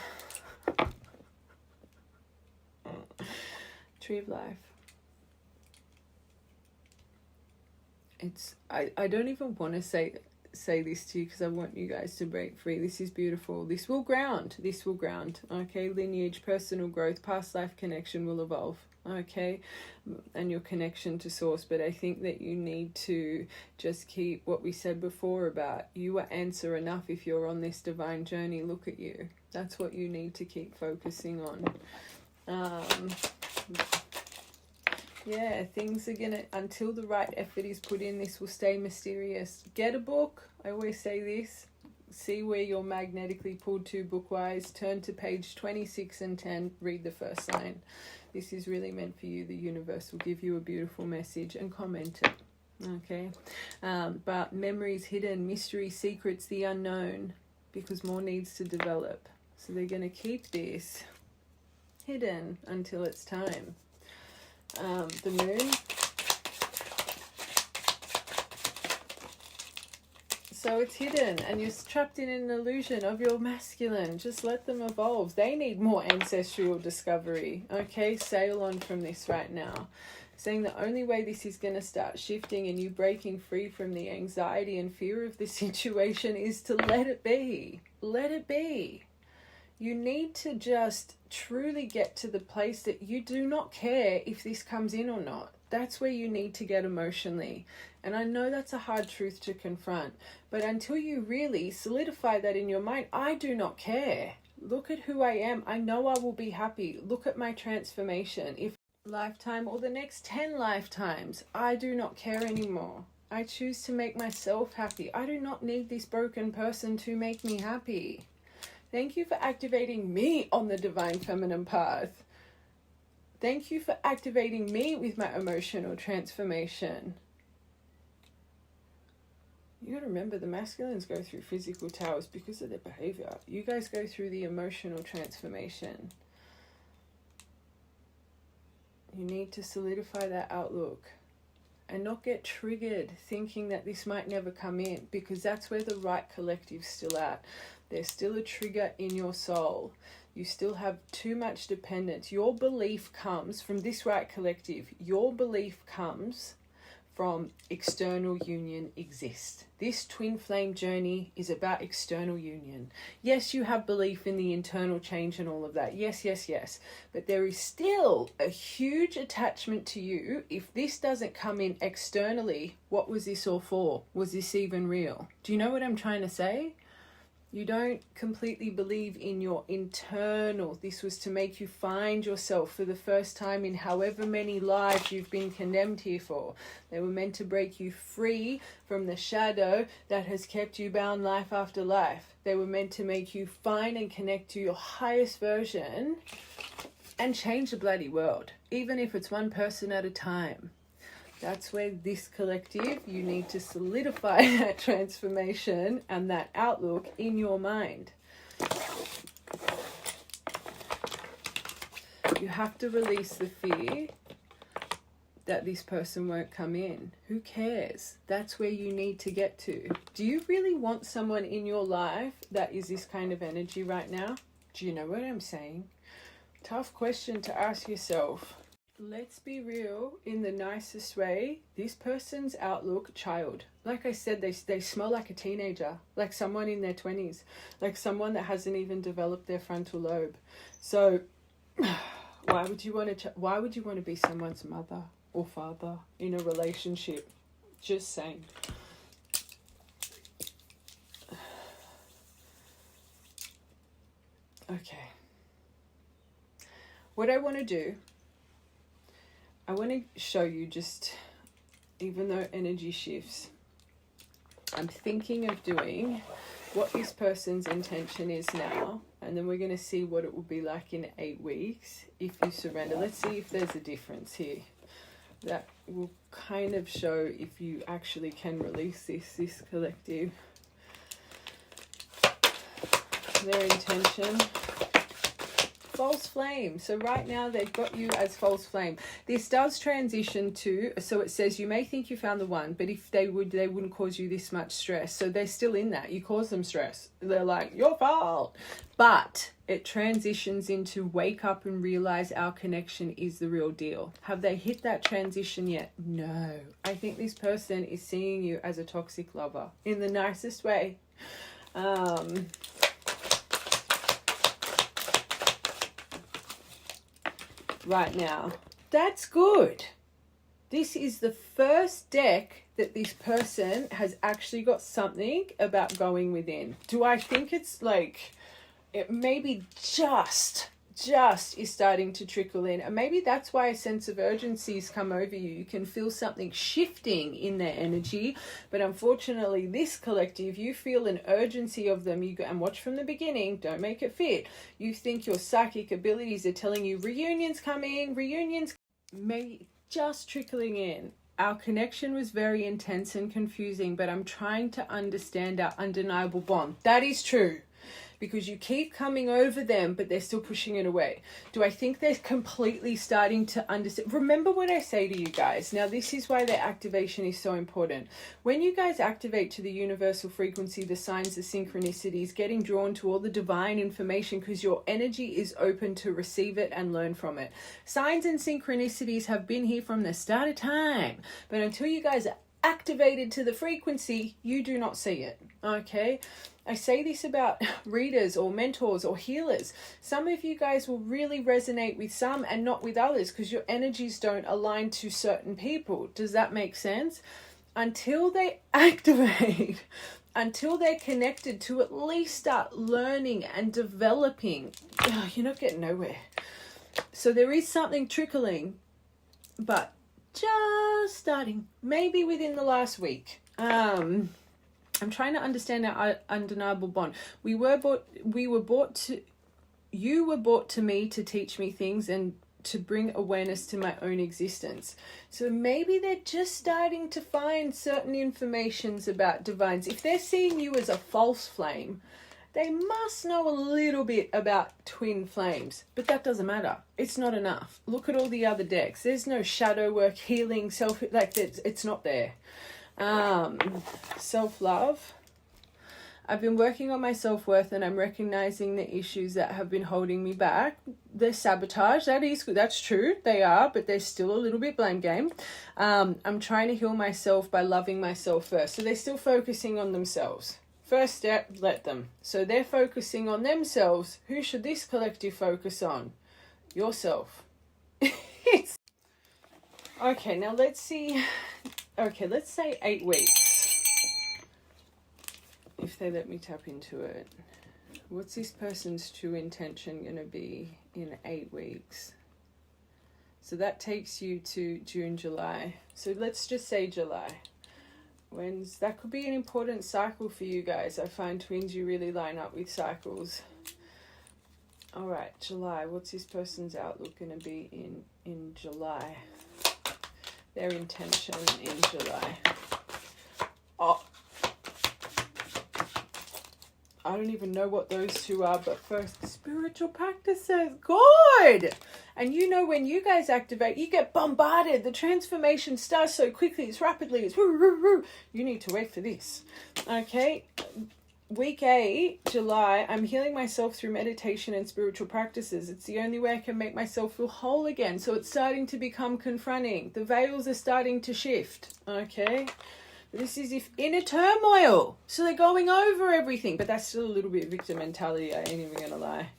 Tree of Life. It's I don't even want to say this to you because I want you guys to break free. This is beautiful. This will ground. Okay, lineage, personal growth, past life connection will evolve. Okay, and your connection to source. But I think that you need to just keep what we said before about you are answer enough. If you're on this divine journey, look at you. That's what you need to keep focusing on. Yeah, things are gonna, until the right effort is put in, this will stay mysterious. Get a book. I always say this. See where you're magnetically pulled to book-wise. Turn to page 26 and 10. Read the first line. This is really meant for you. The universe will give you a beautiful message, and comment it. Okay? But memories hidden, mystery, secrets, the unknown, because more needs to develop. So they're going to keep this hidden until it's time. The moon. So it's hidden and you're trapped in an illusion of your masculine. Just let them evolve. They need more ancestral discovery. Okay, sail on from this right now. Saying the only way this is going to start shifting and you breaking free from the anxiety and fear of the situation is to let it be. Let it be. You need to just truly get to the place that you do not care if this comes in or not. That's where you need to get emotionally. And I know that's a hard truth to confront. But until you really solidify that in your mind, I do not care. Look at who I am. I know I will be happy. Look at my transformation. If lifetime or the next 10 lifetimes, I do not care anymore. I choose to make myself happy. I do not need this broken person to make me happy. Thank you for activating me on the divine feminine path. Thank you for activating me with my emotional transformation. You gotta remember, the masculines go through physical towers because of their behavior. You guys go through the emotional transformation. You need to solidify that outlook and not get triggered thinking that this might never come in, because that's where the right collective's still at. There's still a trigger in your soul. You still have too much dependence. Your belief comes from this right collective. Your belief comes from external union exists. This twin flame journey is about external union. Yes, you have belief in the internal change and all of that. Yes, yes, yes. But there is still a huge attachment to you. If this doesn't come in externally, what was this all for? Was this even real? Do you know what I'm trying to say? You don't completely believe in your internal. This was to make you find yourself for the first time in however many lives you've been condemned here for. They were meant to break you free from the shadow that has kept you bound life after life. They were meant to make you find and connect to your highest version and change the bloody world, even if it's one person at a time. That's where this collective, you need to solidify that transformation and that outlook in your mind. You have to release the fear that this person won't come in. Who cares? That's where you need to get to. Do you really want someone in your life that is this kind of energy right now? Do you know what I'm saying? Tough question to ask yourself. Let's be real in the nicest way. This person's outlook, child. Like I said, they smell like a teenager, like someone in their 20s, like someone that hasn't even developed their frontal lobe. So why would you want to be someone's mother or father in a relationship? Just saying. Okay. What I want to do, I want to show you just even though energy shifts, I'm thinking of doing what this person's intention is now, and then we're going to see what it will be like in 8 weeks if you surrender. Let's see if there's a difference here. That will kind of show if you actually can release this collective. Their intention. False flame. So right now they've got you as false flame. This does transition to, so it says you may think you found the one, but if they wouldn't cause you this much stress. So they're still in that. You cause them stress. They're like, your fault. But it transitions into wake up and realize our connection is the real deal. Have they hit that transition yet? No. I think this person is seeing you as a toxic lover in the nicest way. Right now, that's good. This is the first deck that this person has actually got something about going within. Do I think it's like it maybe just is starting to trickle in, and maybe that's why a sense of urgency's come over you. You can feel something shifting in their energy, but unfortunately this collective, you feel an urgency of them. You go and watch from the beginning, don't make it fit. You think your psychic abilities are telling you reunions coming, reunions maybe just trickling in. Our connection was very intense and confusing, but I'm trying to understand our undeniable bond. That is true. Because you keep coming over them, but they're still pushing it away. Do I think they're completely starting to understand? Remember what I say to you guys. Now, this is why their activation is so important. When you guys activate to the universal frequency, the signs, the synchronicities, getting drawn to all the divine information, because your energy is open to receive it and learn from it. Signs and synchronicities have been here from the start of time. But until you guys are activated to the frequency, you do not see it. Okay? I say this about readers or mentors or healers. Some of you guys will really resonate with some and not with others because your energies don't align to certain people. Does that make sense? Until they activate, until they're connected to at least start learning and developing, you're not getting nowhere. So there is something trickling, but just starting, maybe within the last week. I'm trying to understand our undeniable bond. You were brought to me to teach me things and to bring awareness to my own existence. So maybe they're just starting to find certain informations about divines. If they're seeing you as a false flame, they must know a little bit about twin flames, but that doesn't matter. It's not enough. Look at all the other decks. There's no shadow work, healing, it's not there. Self-love. I've been working on my self-worth and I'm recognizing the issues that have been holding me back. They're sabotage. That is good. That's true. They are, but there's still a little bit blame game. I'm trying to heal myself by loving myself first. So they're still focusing on themselves. First step, let them. So they're focusing on themselves. Who should this collective focus on? Yourself. Okay, now let's see. Okay, let's say 8 weeks. If they let me tap into it. What's this person's true intention going to be in 8 weeks? So that takes you to June, July. So let's just say July. That could be an important cycle for you guys. I find twins, you really line up with cycles. All right, July. What's this person's outlook going to be in July? Their intention in July. Oh, I don't even know what those two are, but first, spiritual practices. Good! And you know, when you guys activate, you get bombarded. The transformation starts so quickly, it's rapidly, it's woo, woo, woo. You need to wait for this. Okay? Week 8, July, I'm healing myself through meditation and spiritual practices. It's the only way I can make myself feel whole again. So it's starting to become confronting. The veils are starting to shift. Okay? This is if inner turmoil. So they're going over everything. But that's still a little bit victim mentality. I ain't even going to lie.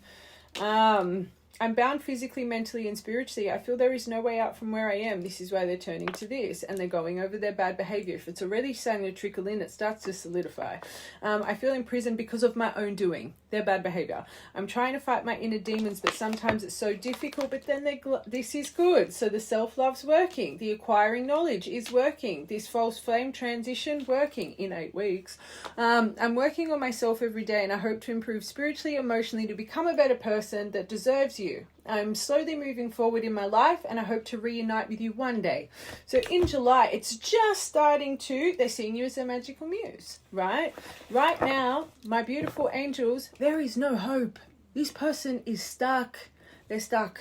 I'm bound physically, mentally, and spiritually. I feel there is no way out from where I am. This is why they're turning to this, and they're going over their bad behavior. If it's already starting to trickle in, it starts to solidify. I feel imprisoned because of my own doing, their bad behavior. I'm trying to fight my inner demons, but sometimes it's so difficult, but then this is good. So the self-love's working. The acquiring knowledge is working. This false flame transition working in 8 weeks. I'm working on myself every day, and I hope to improve spiritually, emotionally, to become a better person that deserves you. I'm slowly moving forward in my life, and I hope to reunite with you one day. So in July, it's just starting to, they're seeing you as a magical muse, right? Right now, my beautiful angels, there is no hope. This person is stuck. They're stuck.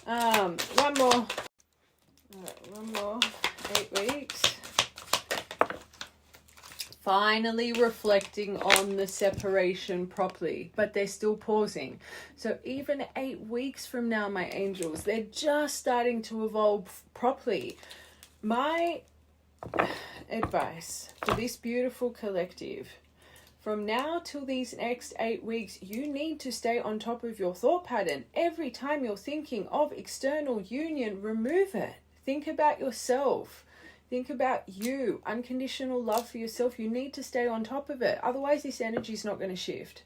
One more. One more. 8 weeks. Finally reflecting on the separation properly, but they're still pausing. So even 8 weeks from now, my angels, they're just starting to evolve properly. My advice for this beautiful collective, from now till these next 8 weeks, you need to stay on top of your thought pattern. Every time you're thinking of external union, remove it. Think about yourself. Think about you, unconditional love for yourself. You need to stay on top of it. Otherwise, this energy is not going to shift.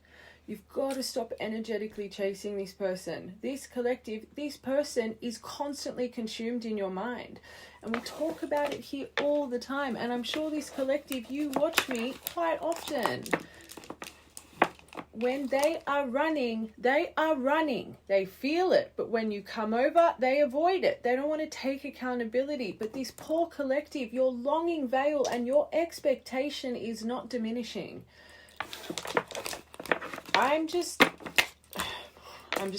You've got to stop energetically chasing this person. This collective, this person is constantly consumed in your mind. And we talk about it here all the time. And I'm sure this collective, you watch me quite often. When they are running, they are running. They feel it. But when you come over, they avoid it. They don't want to take accountability. But this poor collective, your longing veil and your expectation is not diminishing. I'm just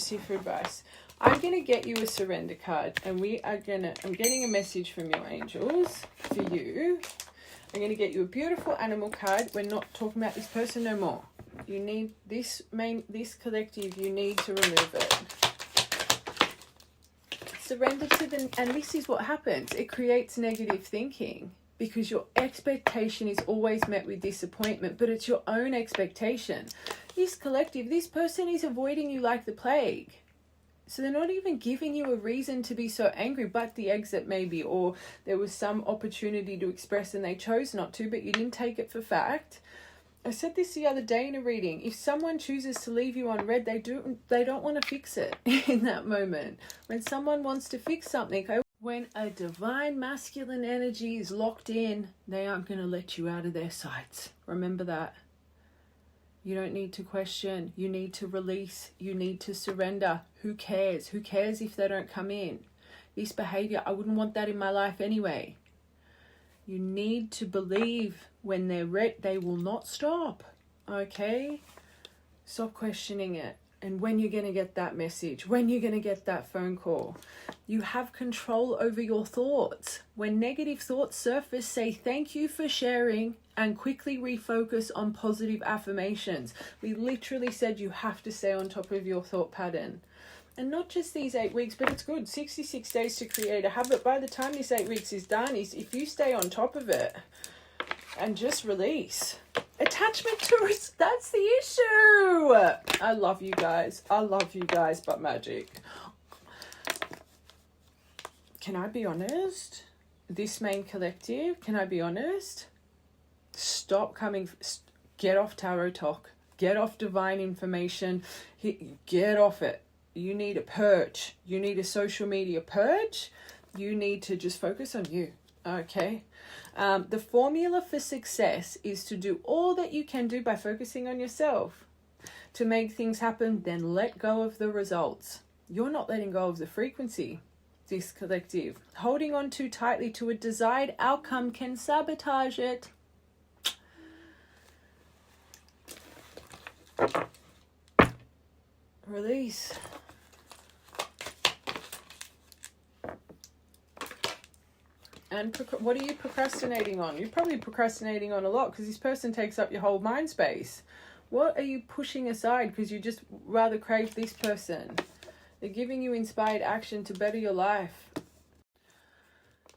here for advice. I'm going to get you a surrender card. And I'm getting a message from your angels for you. I'm going to get you a beautiful animal card. We're not talking about this person no more. You need this collective, you need to remove it. Surrender to them, and this is what happens. It creates negative thinking because your expectation is always met with disappointment, but it's your own expectation. This collective, this person is avoiding you like the plague. So they're not even giving you a reason to be so angry, but the exit maybe, or there was some opportunity to express and they chose not to, but you didn't take it for fact. I said this the other day in a reading. If someone chooses to leave you on red, they don't want to fix it in that moment. When someone wants to fix something, when a divine masculine energy is locked in, they aren't going to let you out of their sights. Remember that. You don't need to question. You need to release. You need to surrender. Who cares? Who cares if they don't come in? This behavior, I wouldn't want that in my life anyway. You need to believe when they're they will not stop. Okay? Stop questioning it. And when you're going to get that message, when you're going to get that phone call, you have control over your thoughts. When negative thoughts surface, say thank you for sharing and quickly refocus on positive affirmations. We literally said you have to stay on top of your thought pattern. And not just these 8 weeks, but it's good. 66 days to create a habit. By the time this 8 weeks is done, if you stay on top of it and just release. Attachment to it, that's the issue. I love you guys. I love you guys, but magic. Can I be honest? This main collective, can I be honest? Stop coming. Get off tarot talk. Get off divine information. Get off it. You need a purge. You need a social media purge. You need to just focus on you. Okay. The formula for success is to do all that you can do by focusing on yourself. To make things happen, then let go of the results. You're not letting go of the frequency. This collective. Holding on too tightly to a desired outcome can sabotage it. Release. And what are you procrastinating on? You're probably procrastinating on a lot because this person takes up your whole mind space. What are you pushing aside because you just rather crave this person? They're giving you inspired action to better your life.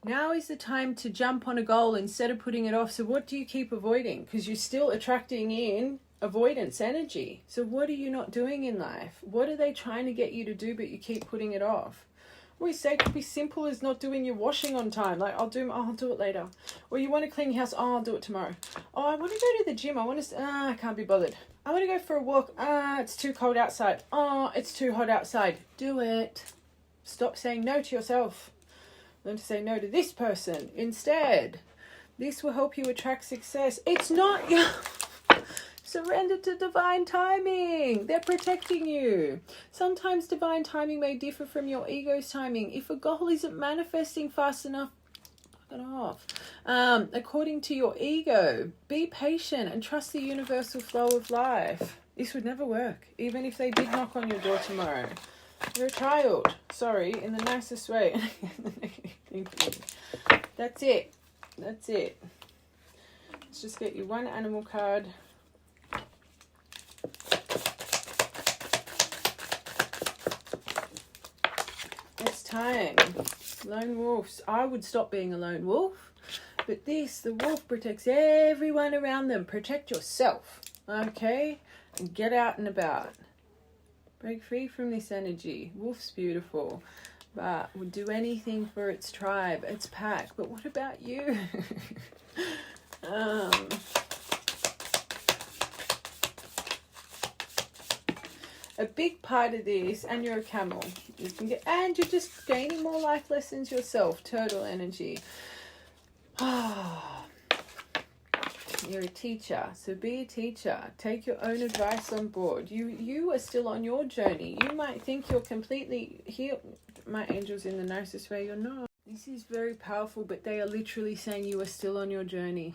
Now is the time to jump on a goal instead of putting it off. So what do you keep avoiding? Because you're still attracting in avoidance energy. So what are you not doing in life? What are they trying to get you to do, but you keep putting it off? We say it could be simple as not doing your washing on time. Like, I'll do it later. Or you want to clean your house. Oh, I'll do it tomorrow. Oh, I want to go to the gym. I can't be bothered. I want to go for a walk. It's too cold outside. Oh, it's too hot outside. Do it. Stop saying no to yourself. Learn to say no to this person instead. This will help you attract success. It's not your... Surrender to divine timing. They're protecting you. Sometimes divine timing may differ from your ego's timing. If a goal isn't manifesting fast enough, fuck it off. According to your ego, be patient and trust the universal flow of life. This would never work, even if they did knock on your door tomorrow. You're a child. Sorry, in the nicest way. That's it. That's it. Let's just get you one animal card. It's time. Lone wolves. I would stop being a lone wolf. But the wolf protects everyone around them. Protect yourself. Okay? And get out and about. Break free from this energy. Wolf's beautiful. But would do anything for its tribe, its pack. But what about you? A big part of this, and you're a camel, and you're just gaining more life lessons yourself. Turtle energy. You're a teacher, so be a teacher. Take your own advice on board. You are still on your journey. You might think you're completely healed. My angel's in the nicest way. You're not. This is very powerful, but they are literally saying you are still on your journey.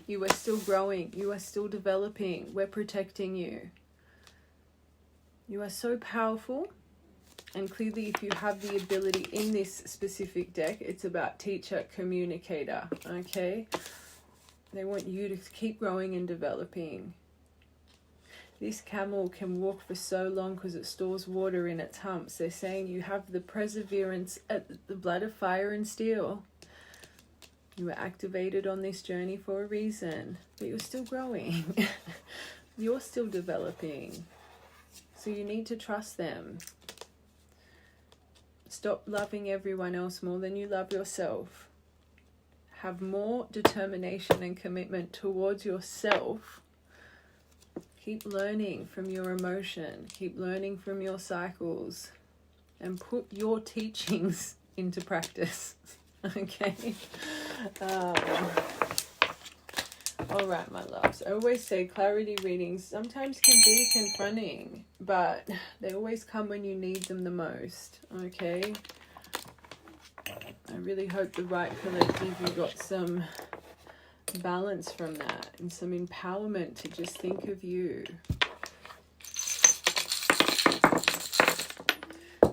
You are still growing. You are still developing. We're protecting you. You are so powerful, and clearly if you have the ability in this specific deck, it's about teacher, communicator, okay? They want you to keep growing and developing. This camel can walk for so long because it stores water in its humps. They're saying you have the perseverance at the blood of fire and steel. You were activated on this journey for a reason, but you're still growing. You're still developing. So you need to trust them. Stop loving everyone else more than you love yourself. Have more determination and commitment towards yourself. Keep learning from your emotion. Keep learning from your cycles. And put your teachings into practice. Okay? All right, my loves. I always say clarity readings sometimes can be confronting, but they always come when you need them the most, okay? I really hope the right collective, you got some balance from that and some empowerment to just think of you.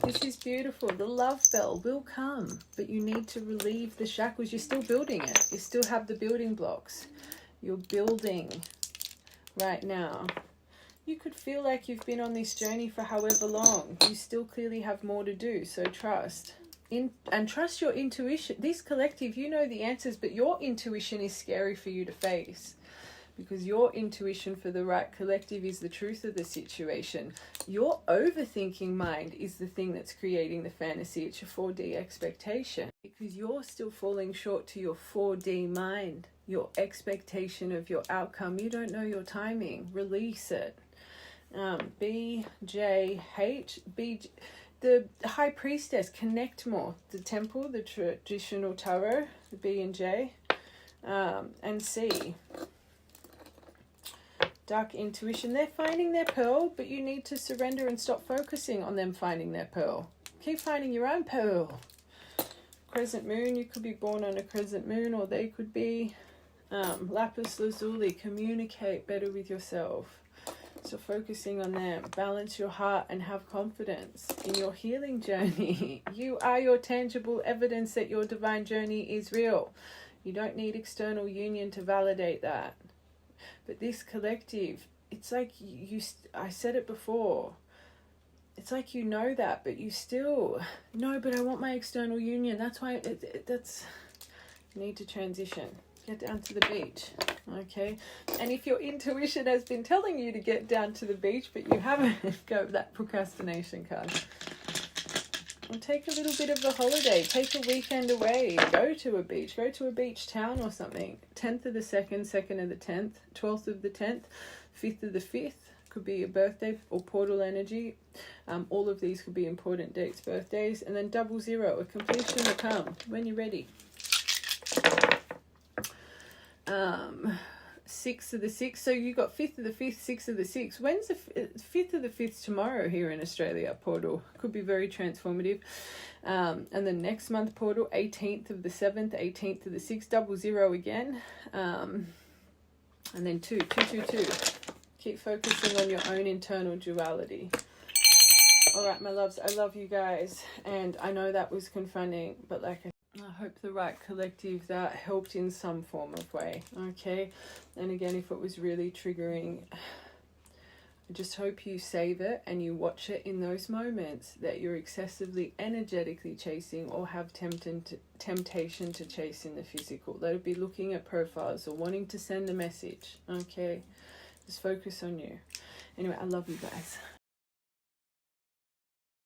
This is beautiful. The love bell will come, but you need to relieve the shackles. You're still building it. You still have the building blocks. You're building right now. You could feel like you've been on this journey for however long. You still clearly have more to do, so trust. And trust your intuition. This collective, you know the answers, but your intuition is scary for you to face. Because your intuition for the right collective is the truth of the situation. Your overthinking mind is the thing that's creating the fantasy. It's your 4D expectation. Because you're still falling short to your 4D mind. Your expectation of your outcome. You don't know your timing. Release it. BJH. The High Priestess. Connect more. The Temple. The traditional tarot. The B and J. And C. Dark Intuition. They're finding their pearl, but you need to surrender and stop focusing on them finding their pearl. Keep finding your own pearl. Crescent Moon. You could be born on a crescent moon, or they could be Lapis Lazuli. Communicate better with yourself. So focusing on them. Balance your heart and have confidence in your healing journey. You are your tangible evidence that your divine journey is real. You don't need external union to validate that. But this collective, it's like I said it before. It's like you know that, but you still, no, but I want my external union. That's why you need to transition. Get down to the beach. Okay, and if your intuition has been telling you to get down to the beach but you haven't, go with that procrastination card. And take a little bit of a holiday, take a weekend away, go to a beach, go to a beach town or something. 10th of the 2nd, 2nd of the 10th, 12th of the 10th, 5th of the 5th, could be your birthday or portal energy. All of these could be important dates, birthdays. And then 00, a completion will come when you're ready. 6th of the 6th, so you got 5th of the 5th, 6th of the 6th. When's the 5th of the 5th? Tomorrow here in Australia, portal could be very transformative. And then next month portal, 18th of the 7th, 18th of the 6th, 00 again. And then 2. Keep focusing on your own internal duality. All right, my loves, I love you guys, and I know that was confronting, but like I hope the right collective that helped in some form of way. Okay, and again, if it was really triggering, I just hope you save it and you watch it in those moments that you're excessively energetically chasing or have temptation to chase in the physical. Let it be looking at profiles or wanting to send a message. Okay, just focus on you. Anyway, I love you guys.